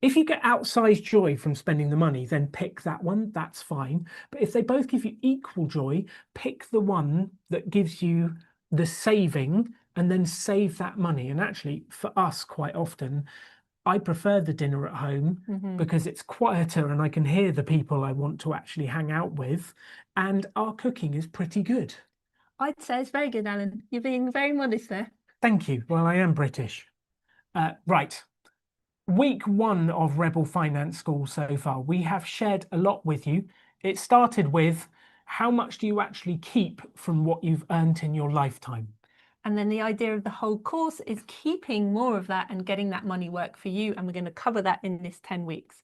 If you get outsized joy from spending the money, then pick that one, that's fine. But if they both give you equal joy, pick the one that gives you the saving and then save that money. And actually, for us, quite often, I prefer the dinner at home because it's quieter and I can hear the people I want to actually hang out with. And our cooking is pretty good. I'd say it's very good, Alan. You're being very modest there. Thank you. Well, I am British. Right. Week 1 of Rebel Finance School so far, we have shared a lot with you. It started with how much do you actually keep from what you've earned in your lifetime? And then the idea of the whole course is keeping more of that and getting that money work for you. And we're going to cover that in this 10 weeks.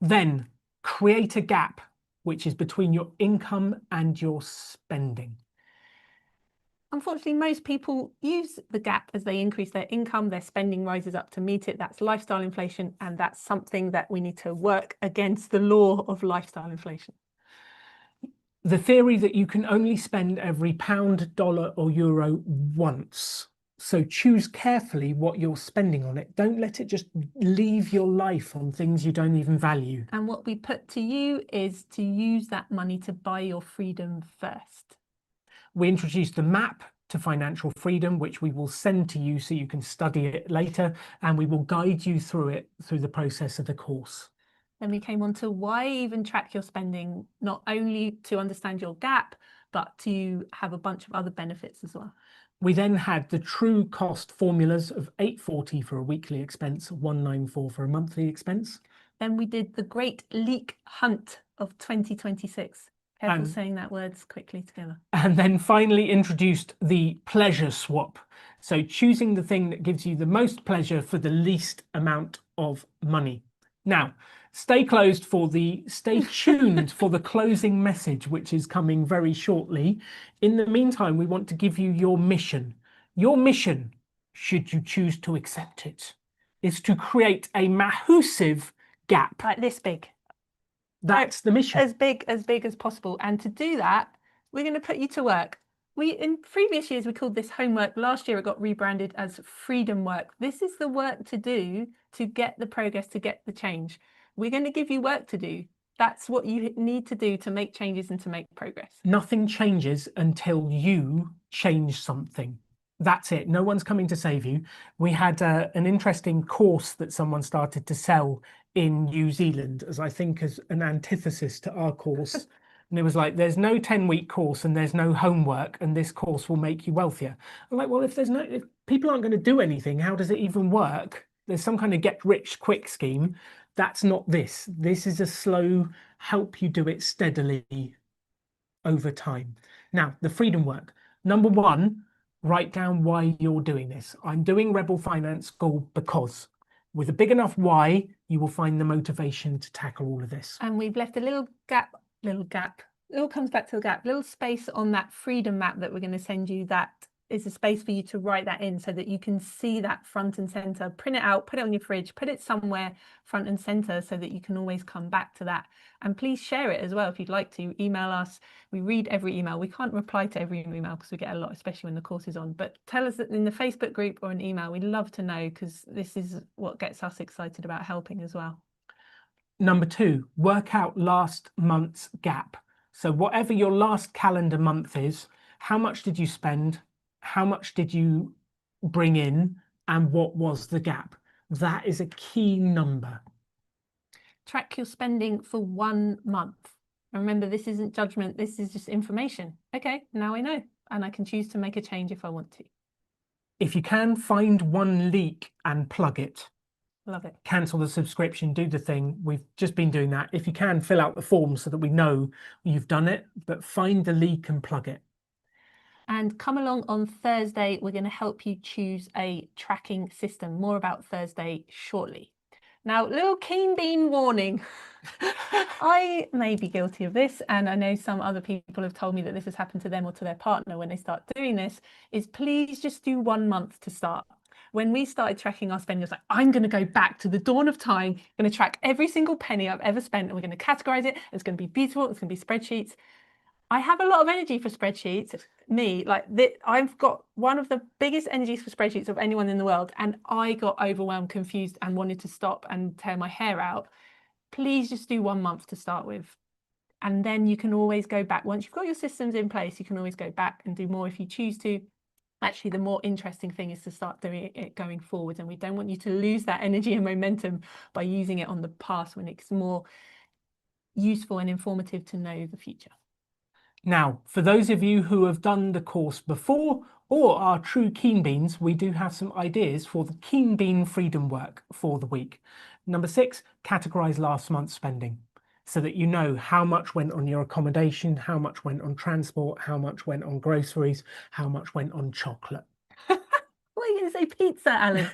Then create a gap, which is between your income and your spending. Unfortunately, most people use the gap as they increase their income, their spending rises up to meet it. That's lifestyle inflation, and that's something that we need to work against, the law of lifestyle inflation. The theory that you can only spend every pound, dollar or euro once. So choose carefully what you're spending on it. Don't let it just leave your life on things you don't even value. And what we put to you is to use that money to buy your freedom first. We introduced the map to financial freedom, which we will send to you so you can study it later, and we will guide you through it through the process of the course. Then we came on to why even track your spending, not only to understand your gap, but to have a bunch of other benefits as well. We then had the true cost formulas of $840 for a weekly expense, $194 for a monthly expense. Then we did the great leak hunt of 2026. Careful saying that words quickly together. And then finally introduced the pleasure swap. So choosing the thing that gives you the most pleasure for the least amount of money. Now, stay tuned for the closing message, which is coming very shortly. In the meantime, we want to give you your mission. Your mission, should you choose to accept it, is to create a massive gap. Like this big. That's the mission. As big as possible. And to do that, we're going to put you to work. In previous years, we called this homework. Last year, it got rebranded as freedom work. This is the work to do to get the progress, to get the change. We're going to give you work to do. That's what you need to do to make changes and to make progress. Nothing changes until you change something. That's it. No one's coming to save you. We had an interesting course that someone started to sell in New Zealand, as I think as an antithesis to our course. And it was like, there's no 10-week course and there's no homework, and this course will make you wealthier. I'm like, well, if people aren't going to do anything, how does it even work? There's some kind of get rich quick scheme. That's not this. This is a slow, help you do it steadily over time. Now, the freedom work. Number one, write down why you're doing this. I'm doing Rebel Finance School because. With a big enough why, you will find the motivation to tackle all of this. And we've left a little gap. It all comes back to the gap. Little space on that freedom map that we're going to send you. That is a space for you to write that in so that you can see that front and center. Print it out, put it on your fridge, put it somewhere front and center so that you can always come back to that. And please share it as well if you'd like to. Email us. We read every email. We can't reply to every email because we get a lot, especially when the course is on. But tell us that in the Facebook group or an email. We'd love to know, because this is what gets us excited about helping as well. Number two, work out last month's gap. So whatever your last calendar month is, how much did you spend? How much did you bring in? And what was the gap? That is a key number. Track your spending for 1 month. And remember, this isn't judgment. This is just information. Okay, now I know. And I can choose to make a change if I want to. If you can, find one leak and plug it. Love it. Cancel the subscription, do the thing. We've just been doing that. If you can, fill out the form so that we know you've done it, but find the leak and plug it. And come along on Thursday. We're going to help you choose a tracking system. More about Thursday shortly. Now, little keen bean warning. I may be guilty of this, and I know some other people have told me that this has happened to them or to their partner when they start doing this, is please just do 1 month to start. When we started tracking our spending, I was like, I'm going to go back to the dawn of time, I'm going to track every single penny I've ever spent, and we're going to categorize it. It's going to be beautiful. It's going to be spreadsheets. I have a lot of energy for spreadsheets. I've got one of the biggest energies for spreadsheets of anyone in the world, and I got overwhelmed, confused, and wanted to stop and tear my hair out. Please just do 1 month to start with, and then you can always go back. Once you've got your systems in place, you can always go back and do more if you choose to. Actually, the more interesting thing is to start doing it going forward, and we don't want you to lose that energy and momentum by using it on the past when it's more useful and informative to know the future. Now, for those of you who have done the course before or are true keen beans, we do have some ideas for the keen bean freedom work for the week. Number 6, categorize last month's spending so that you know how much went on your accommodation, how much went on transport, how much went on groceries, how much went on chocolate. What are you going to say, pizza, Alan?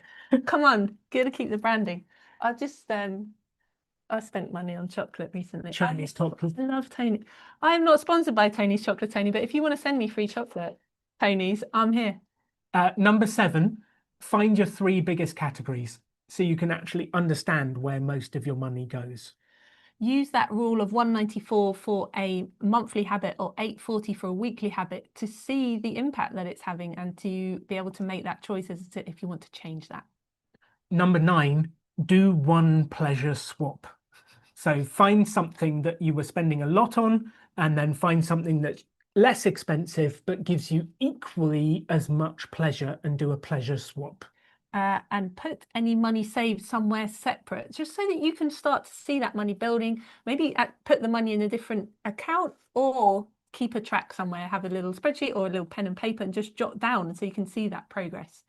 Come on, got to keep the branding. I spent money on chocolate recently. Chinese chocolate. I love Tony. I am not sponsored by Tony's Chocolate, Tony, but if you want to send me free chocolate. Ponies, I'm here. Number 7, find your 3 biggest categories so you can actually understand where most of your money goes. Use that rule of 194 for a monthly habit or 840 for a weekly habit to see the impact that it's having and to be able to make that choice as to if you want to change that. Number 9, do one pleasure swap. So find something that you were spending a lot on and then find something that's less expensive but gives you equally as much pleasure and do a pleasure swap. And put any money saved somewhere separate, just so that you can start to see that money building. Maybe put the money in a different account or keep a track somewhere, have a little spreadsheet or a little pen and paper and just jot down so you can see that progress.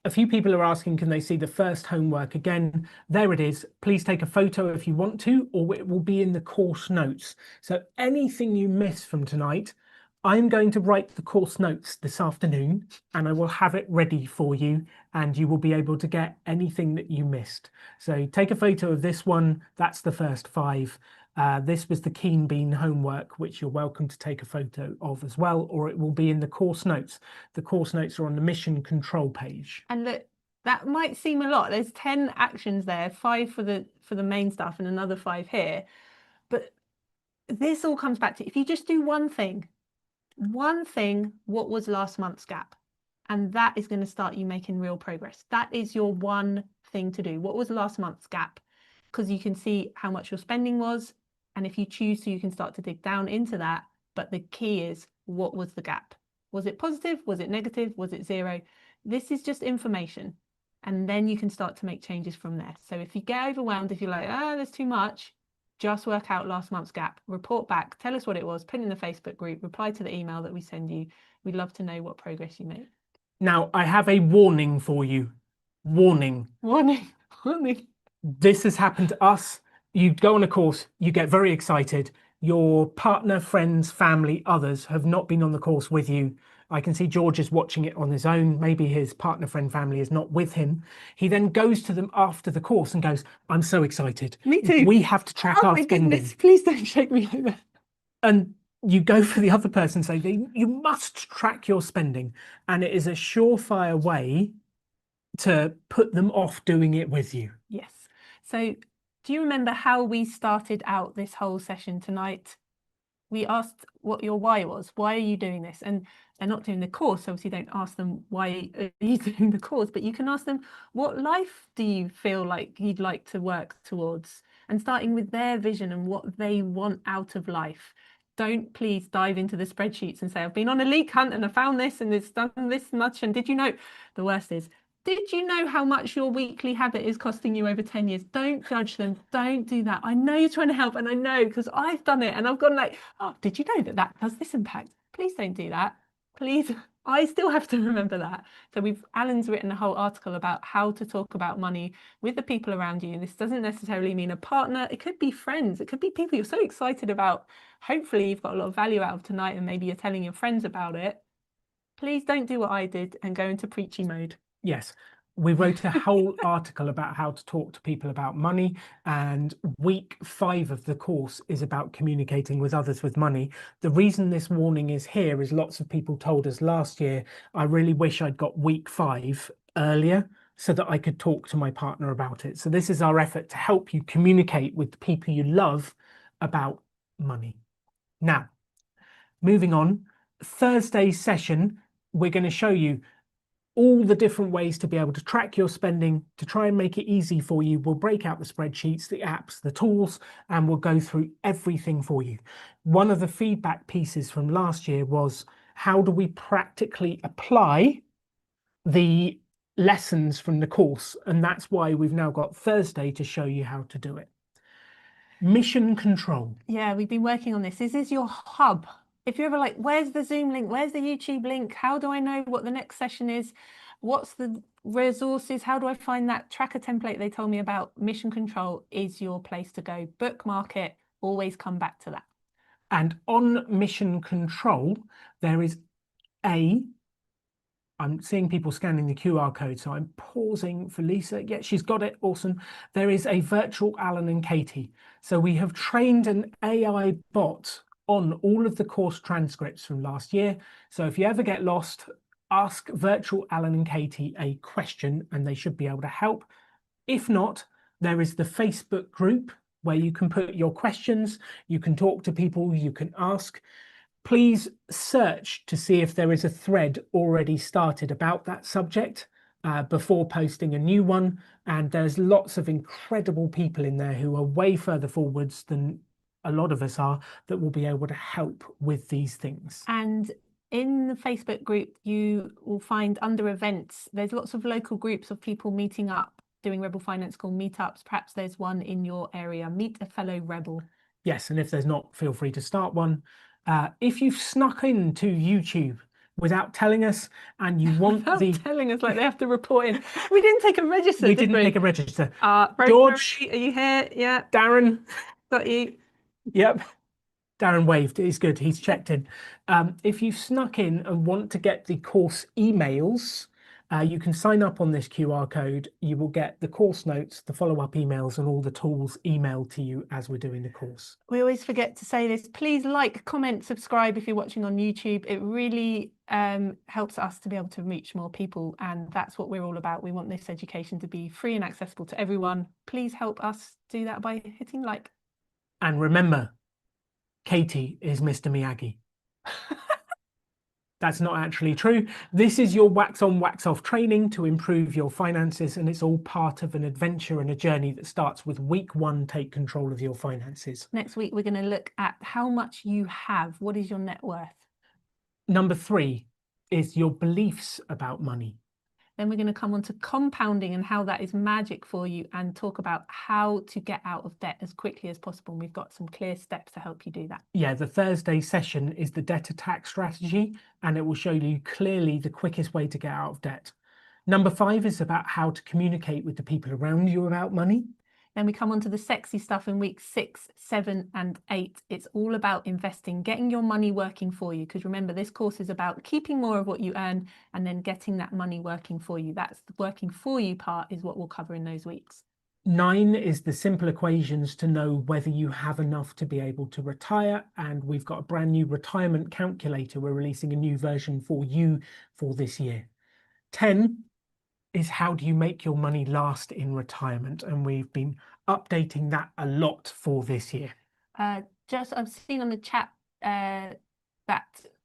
A few people are asking, can they see the first homework again? There it is. Please take a photo if you want to, or it will be in the course notes. So anything you miss from tonight, I'm going to write the course notes this afternoon and I will have it ready for you and you will be able to get anything that you missed. So take a photo of this one. That's the first 5. This was the Keen Bean homework, which you're welcome to take a photo of as well, or it will be in the course notes. The course notes are on the mission control page. And look, that might seem a lot. There's 10 actions there, 5 for the main stuff and another 5 here. But this all comes back to if you just do one thing, what was last month's gap? And that is going to start you making real progress. That is your one thing to do. What was last month's gap? Because you can see how much your spending was. And if you choose to, you can start to dig down into that. But the key is, what was the gap? Was it positive? Was it negative? Was it 0? This is just information. And then you can start to make changes from there. So if you get overwhelmed, if you're like, oh, there's too much, just work out last month's gap, report back, tell us what it was, put it in the Facebook group, reply to the email that we send you. We'd love to know what progress you make. Now, I have a warning for you. Warning. Warning, warning. This has happened to us. You go on a course, you get very excited. Your partner, friends, family, others have not been on the course with you. I can see George is watching it on his own. Maybe his partner, friend, family is not with him. He then goes to them after the course and goes, I'm so excited. Me too. We have to track our spending. Goodness, please don't shake me like that. And you go for the other person and say, you must track your spending. And it is a surefire way to put them off doing it with you. Yes. So do you remember how we started out this whole session tonight? We asked what your why was. Why are you doing this? And they're not doing the course, so obviously don't ask them why are you doing the course, but you can ask them, what life do you feel like you'd like to work towards? And starting with their vision and what they want out of life. Don't please dive into the spreadsheets and say, I've been on a leak hunt and I found this and it's done this much. And did you know? The worst is, did you know how much your weekly habit is costing you over 10 years? Don't judge them. Don't do that. I know you're trying to help and I know because I've done it and I've gone like, oh, did you know that that does this impact? Please don't do that. Please. I still have to remember that. So Alan's written a whole article about how to talk about money with the people around you. This doesn't necessarily mean a partner. It could be friends. It could be people you're so excited about. Hopefully you've got a lot of value out of tonight and maybe you're telling your friends about it. Please don't do what I did and go into preachy mode. Yes, we wrote a whole article about how to talk to people about money, and week 5 of the course is about communicating with others with money. The reason this warning is here is lots of people told us last year, I really wish I'd got week 5 earlier so that I could talk to my partner about it. So this is our effort to help you communicate with the people you love about money. Now, moving on, Thursday's session, we're going to show you all the different ways to be able to track your spending to try and make it easy for you. We'll break out the spreadsheets, the apps, the tools, and we'll go through everything for you. One of the feedback pieces from last year was, how do we practically apply the lessons from the course? And that's why we've now got Thursday to show you how to do it. Mission control. Yeah, we've been working on this. This is your hub. If you're ever like, where's the Zoom link? Where's the YouTube link? How do I know what the next session is? What's the resources? How do I find that tracker template they told me about? Mission control is your place to go. Bookmark it. Always come back to that. And on mission control, there is I'm seeing people scanning the QR code, so I'm pausing for Lisa. Yeah, she's got it. Awesome. There is a virtual Alan and Katie. So we have trained an AI bot on all of the course transcripts from last year. So if you ever get lost, ask Virtual Alan and Katie a question and they should be able to help. If not, there is the Facebook group where you can put your questions, you can talk to people, you can ask. Please search to see if there is a thread already started about that subject before posting a new one. And there's lots of incredible people in there who are way further forwards than a lot of us are that will be able to help with these things. And in the Facebook group, you will find under events, there's lots of local groups of people meeting up, doing Rebel Finance School meetups. Perhaps there's one in your area. Meet a fellow Rebel. Yes, and if there's not, feel free to start one. If you've snuck into YouTube without telling us and you want telling us, like they have to report in. We didn't take a register, we didn't take a register. George, are you here? Yeah. Darren. Got you. Yep. Darren waved. He's good. He's checked in. If you've snuck in and want to get the course emails, you can sign up on this QR code. You will get the course notes, the follow-up emails, and all the tools emailed to you as we're doing the course. We always forget to say this. Please like, comment, subscribe if you're watching on YouTube. It really helps us to be able to reach more people, and that's what we're all about. We want this education to be free and accessible to everyone. Please help us do that by hitting like. And remember, Katie is Mr. Miyagi. That's not actually true. This is your wax on, wax off training to improve your finances, and it's all part of an adventure and a journey that starts with week 1, take control of your finances. Next week, we're going to look at how much you have. What is your net worth? Number 3 is your beliefs about money. Then we're going to come on to compounding and how that is magic for you, and talk about how to get out of debt as quickly as possible. And we've got some clear steps to help you do that. Yeah, the Thursday session is the debt attack strategy, and it will show you clearly the quickest way to get out of debt. Number 5 is about how to communicate with the people around you about money. Then we come on to the sexy stuff in week 6, 7, and 8. It's all about investing, getting your money working for you. Because remember, this course is about keeping more of what you earn and then getting that money working for you. That's the working for you part is what we'll cover in those weeks. 9 is the simple equations to know whether you have enough to be able to retire. And we've got a brand new retirement calculator. We're releasing a new version for you for this year. 10 is how do you make your money last in retirement, and we've been updating that a lot for this year. I've seen on the chat that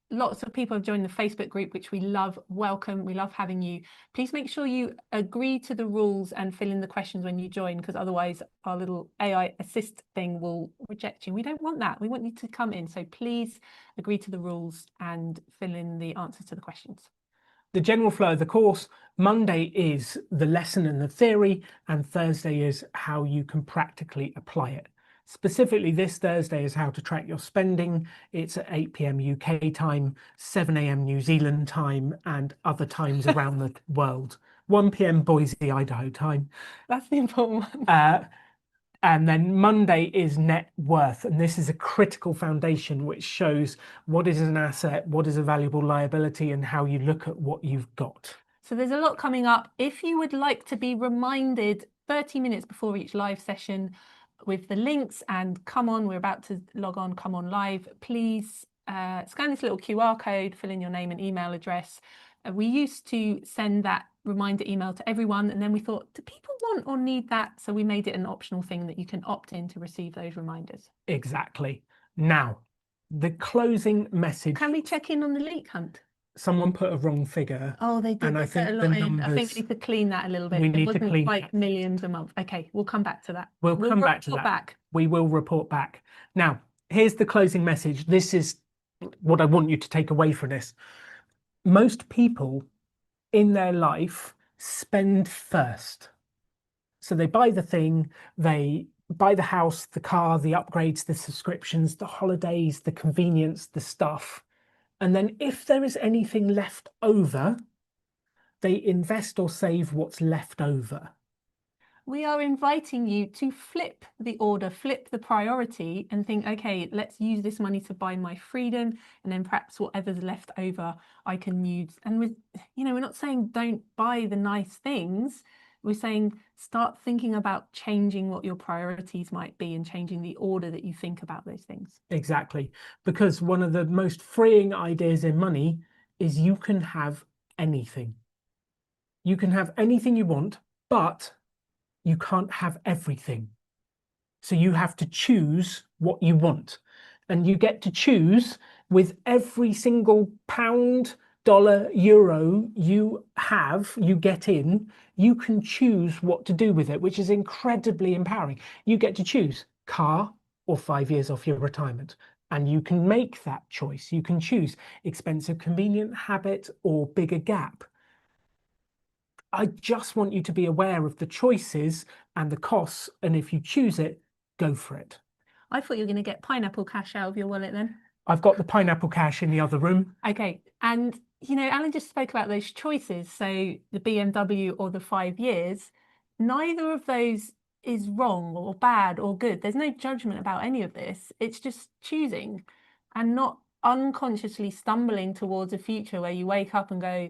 lots of people have joined the Facebook group, which we love. Welcome, we love having you. Please make sure you agree to the rules and fill in the questions when you join, because otherwise our little AI assist thing will reject you. We don't want that. We want you to come in, so please agree to the rules and fill in the answers to the questions. The general flow of the course: Monday is the lesson and the theory, and Thursday is how you can practically apply it. Specifically, this Thursday is how to track your spending. It's at 8 p.m. UK time, 7 a.m. New Zealand time, and other times around the world. 1 p.m. Boise, Idaho time. That's the important one. And then Monday is net worth. And this is a critical foundation which shows what is an asset, what is a valuable liability, and how you look at what you've got. So there's a lot coming up. If you would like to be reminded 30 minutes before each live session with the links and come on, we're about to log on, come on live, please scan this little QR code, fill in your name and email address. We used to send that reminder email to everyone, and then we thought, do people want or need that? So we made it an optional thing that you can opt in to receive those reminders. Exactly. Now, the closing message. Can we check in on the leak hunt? Someone put a wrong figure. Oh, they did. And I think the numbers, I think we need to clean that a little bit. We need to clean like that. Millions a month. Okay, we'll come back to that. We'll come back to that. We will report back. Now, here's the closing message. This is what I want you to take away from this. Most people in their life spend first. So they buy the thing, they buy the house, the car, the upgrades, the subscriptions, the holidays, the convenience, the stuff. And then if there is anything left over, they invest or save what's left over. We are inviting you to flip the order, flip the priority, and think, okay, let's use this money to buy my freedom, and then perhaps whatever's left over I can use. And we're not saying don't buy the nice things. We're saying start thinking about changing what your priorities might be and changing the order that you think about those things. Exactly. Because one of the most freeing ideas in money is you can have anything. You can have anything you want, but you can't have everything. So you have to choose what you want. And you get to choose with every single pound, dollar, euro you get in, you can choose what to do with it, which is incredibly empowering. You get to choose car or 5 years off your retirement. And you can make that choice. You can choose expensive, convenient habit or bigger gap. I just want you to be aware of the choices and the costs. And if you choose it, go for it. I thought you were going to get pineapple cash out of your wallet then. I've got the pineapple cash in the other room. Okay. And, you know, Alan just spoke about those choices. So the BMW or the 5 years, neither of those is wrong or bad or good. There's no judgment about any of this. It's just choosing and not unconsciously stumbling towards a future where you wake up and go,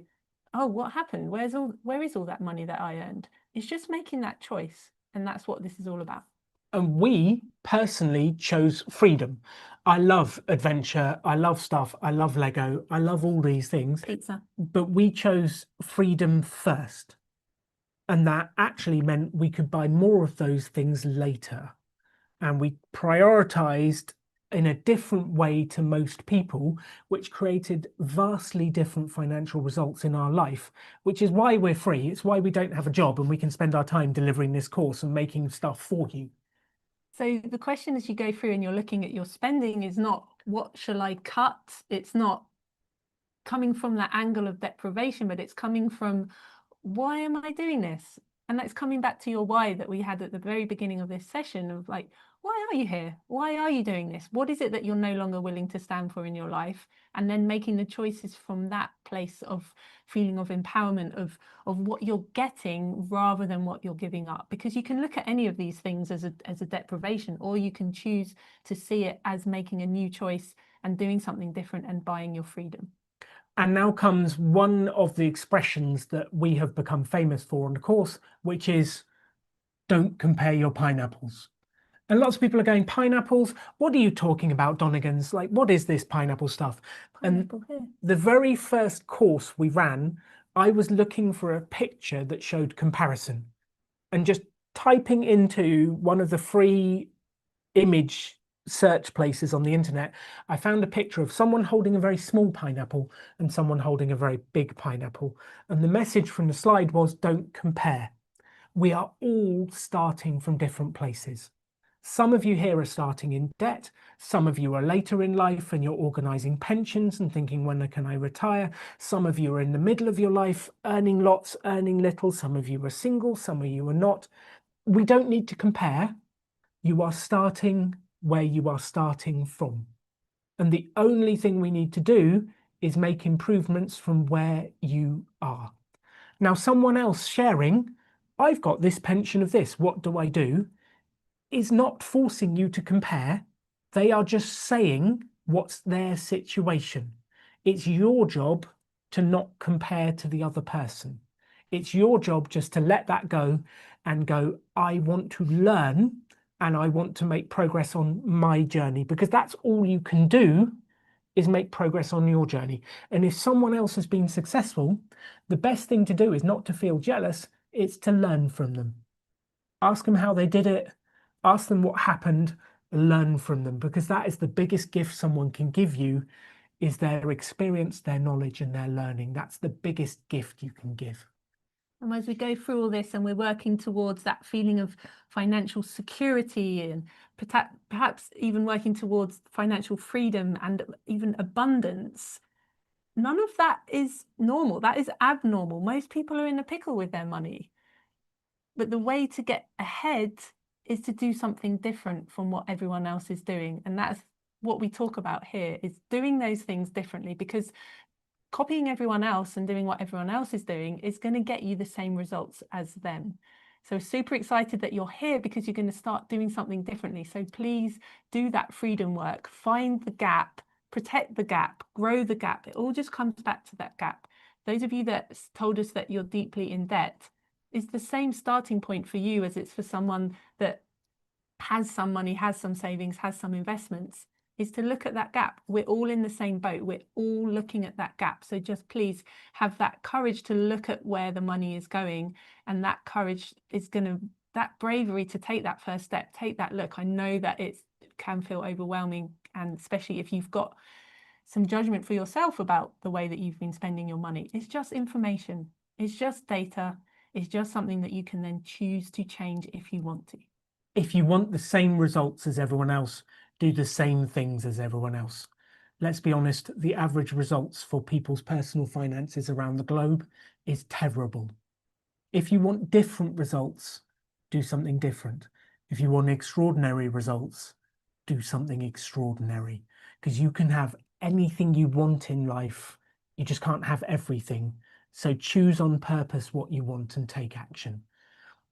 oh, what happened? Where is all that money that I earned? It's just making that choice. And that's what this is all about. And we personally chose freedom. I love adventure. I love stuff. I love Lego. I love all these things. Pizza. But we chose freedom first. And that actually meant we could buy more of those things later. And we prioritized in a different way to most people, which created vastly different financial results in our life, which is why we're free. It's why we don't have a job and we can spend our time delivering this course and making stuff for you. So the question as you go through and you're looking at your spending is not what shall I cut? It's not coming from that angle of deprivation, but it's coming from why am I doing this? And that's coming back to your why that we had at the very beginning of this session of like, why are you here? Why are you doing this? What is it that you're no longer willing to stand for in your life? And then making the choices from that place of feeling of empowerment, of what you're getting rather than what you're giving up. Because you can look at any of these things as a deprivation, or you can choose to see it as making a new choice and doing something different and buying your freedom. And now comes one of the expressions that we have become famous for on the course, which is don't compare your pineapples. And lots of people are going, pineapples? What are you talking about, Donegans? Like, what is this pineapple stuff? Pineapple And here. the very first course we ran, I was looking for a picture that showed comparison. And just typing into one of the free image search places on the internet, I found a picture of someone holding a very small pineapple and someone holding a very big pineapple. And the message from the slide was, don't compare. We are all starting from different places. Some of you here are starting in debt. Some of you are later in life and you're organizing pensions and thinking, when can I retire? Some of you are in the middle of your life, earning lots, earning little. Some of you are single, some of you are not. We don't need to compare. You are starting where you are starting from. And the only thing we need to do is make improvements from where you are. Now, someone else sharing, I've got this pension of this, what do I do? Is not forcing you to compare. They are just saying what's their situation. It's your job to not compare to the other person. It's your job just to let that go and go, I want to learn and I want to make progress on my journey, because that's all you can do is make progress on your journey. And if someone else has been successful, the best thing to do is not to feel jealous, it's to learn from them. Ask them how they did it, ask them what happened, learn from them, because that is the biggest gift someone can give you, is their experience, their knowledge and their learning. That's the biggest gift you can give. And as we go through all this and we're working towards that feeling of financial security and perhaps even working towards financial freedom and even abundance, none of that is normal. That is abnormal. Most people are in a pickle with their money. But the way to get ahead is to do something different from what everyone else is doing. And that's what we talk about here, is doing those things differently, because copying everyone else and doing what everyone else is doing is going to get you the same results as them. So super excited that you're here, because you're going to start doing something differently. So please do that freedom work, find the gap, protect the gap, grow the gap. It all just comes back to that gap. Those of you that told us that you're deeply in debt, is the same starting point for you as it's for someone that has some money, has some savings, has some investments, is to look at that gap. We're all in the same boat. We're all looking at that gap. So just please have that courage to look at where the money is going. And that courage is that bravery to take that first step, take that look. I know that it can feel overwhelming, and especially if you've got some judgment for yourself about the way that you've been spending your money. It's just information. It's just data. It's just something that you can then choose to change if you want to. If you want the same results as everyone else, do the same things as everyone else. Let's be honest, the average results for people's personal finances around the globe is terrible. If you want different results, do something different. If you want extraordinary results, do something extraordinary, because you can have anything you want in life. You just can't have everything. So choose on purpose what you want and take action.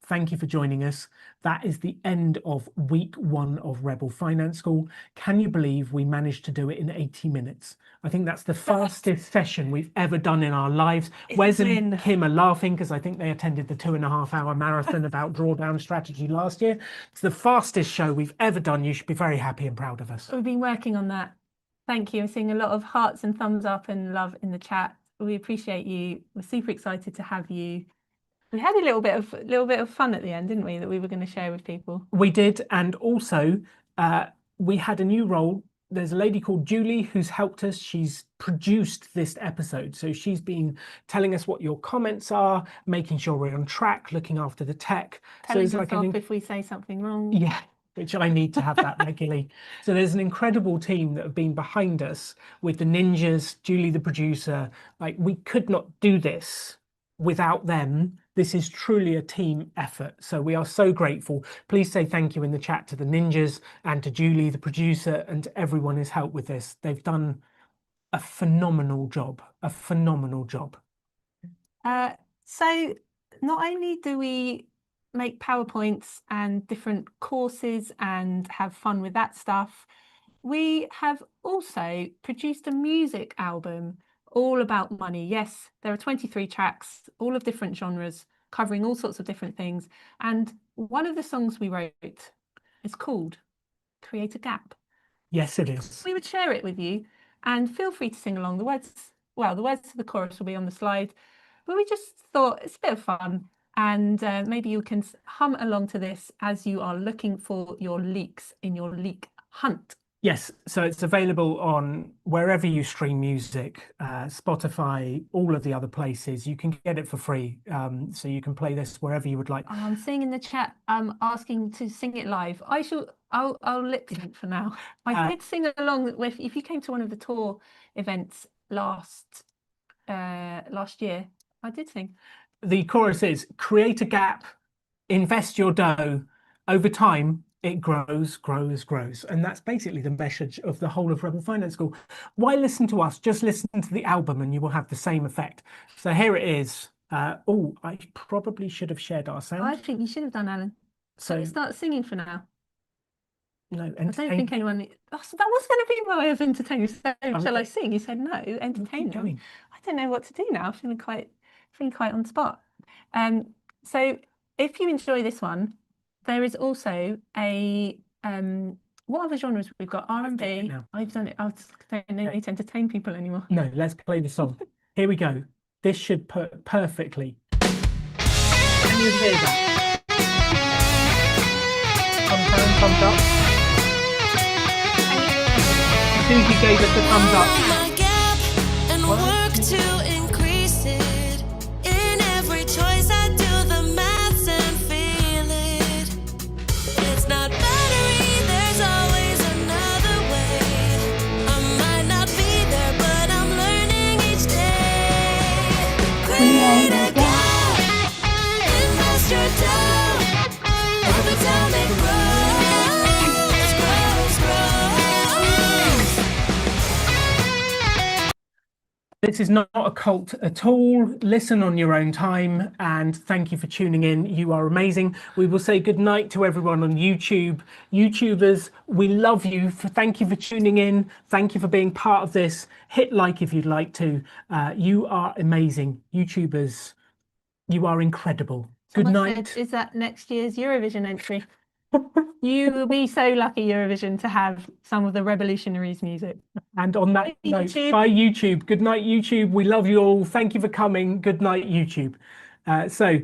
Thank you for joining us. That is the end of week 1 of Rebel Finance School. Can you believe we managed to do it in 80 minutes? I think that's the fastest session we've ever done in our lives. Wes and Kim are laughing because I think they attended the 2.5-hour marathon about drawdown strategy last year. It's the fastest show we've ever done. You should be very happy and proud of us. We've been working on that. Thank you. I'm seeing a lot of hearts and thumbs up and love in the chat. We appreciate you. We're super excited to have you. We had a little bit of fun at the end, didn't we, that we were going to share with people? We did, and also we had a new role. There's a lady called Julie who's helped us. She's produced this episode, so she's been telling us what your comments are, making sure we're on track, looking after the tech. Telling us off if we say something wrong. Yeah, which I need to have that regularly. So there's an incredible team that have been behind us with the ninjas, Julie the producer. Like, we could not do this without them. This is truly a team effort. So we are so grateful. Please say thank you in the chat to the ninjas and to Julie, the producer, and to everyone who's helped with this. They've done a phenomenal job, So not only do we make PowerPoints and different courses and have fun with that stuff, we have also produced a music album all about money. Yes, there are 23 tracks, all of different genres, covering all sorts of different things. And one of the songs we wrote is called Create a Gap. Yes, it is. We would share it with you, and feel free to sing along. The words to the chorus will be on the slide, but we just thought it's a bit of fun, and maybe you can hum along to this as you are looking for your leaks in your leak hunt. Yes, so it's available on wherever you stream music, Spotify, all of the other places. You can get it for free, so you can play this wherever you would like. I'm seeing in the chat, asking to sing it live. I'll lip sync for now. I did sing along with, if you came to one of the tour events last year, I did sing. The chorus is: create a gap, invest your dough. Over time, it grows, and that's basically the message of the whole of Rebel Finance School. Why listen to us? Just listen to the album and you will have the same effect. So here it is. Oh, I probably should have shared our sound. I think you should have done, Alan. So start singing for now. No, I don't think anyone. That was going to be my way of entertaining. So, shall I sing? You said no. Entertain them. I don't know what to do now. I'm feeling quite on the spot. So if you enjoy this one, there is also a what other genres we've got? R&B. I've done it. I don't need to entertain people anymore. No, let's play the song. Here we go. This should put perfectly. Can you hear that? Thumbs up. I think he gave us a thumbs up. And work to increase it. In every choice I do the maths and feel it. It's not battery, there's always another way. I might not be there, but I'm learning each day. Create a gap, invest your dough. Every time it grows. This is not a cult at all. Listen on your own time, and thank you for tuning in. You are amazing. We will say good night to everyone on YouTube. YouTubers, we love you. Thank you for tuning in. Thank you for being part of this. Hit like if you'd like to. You are amazing. YouTubers, you are incredible. Good Someone night. said, is that next year's Eurovision entry? You will be so lucky, Eurovision, to have some of the Revolutionaries music. And on that Bye, note, YouTube. bye YouTube. Good night, YouTube. We love you all. Thank you for coming. Good night, YouTube. So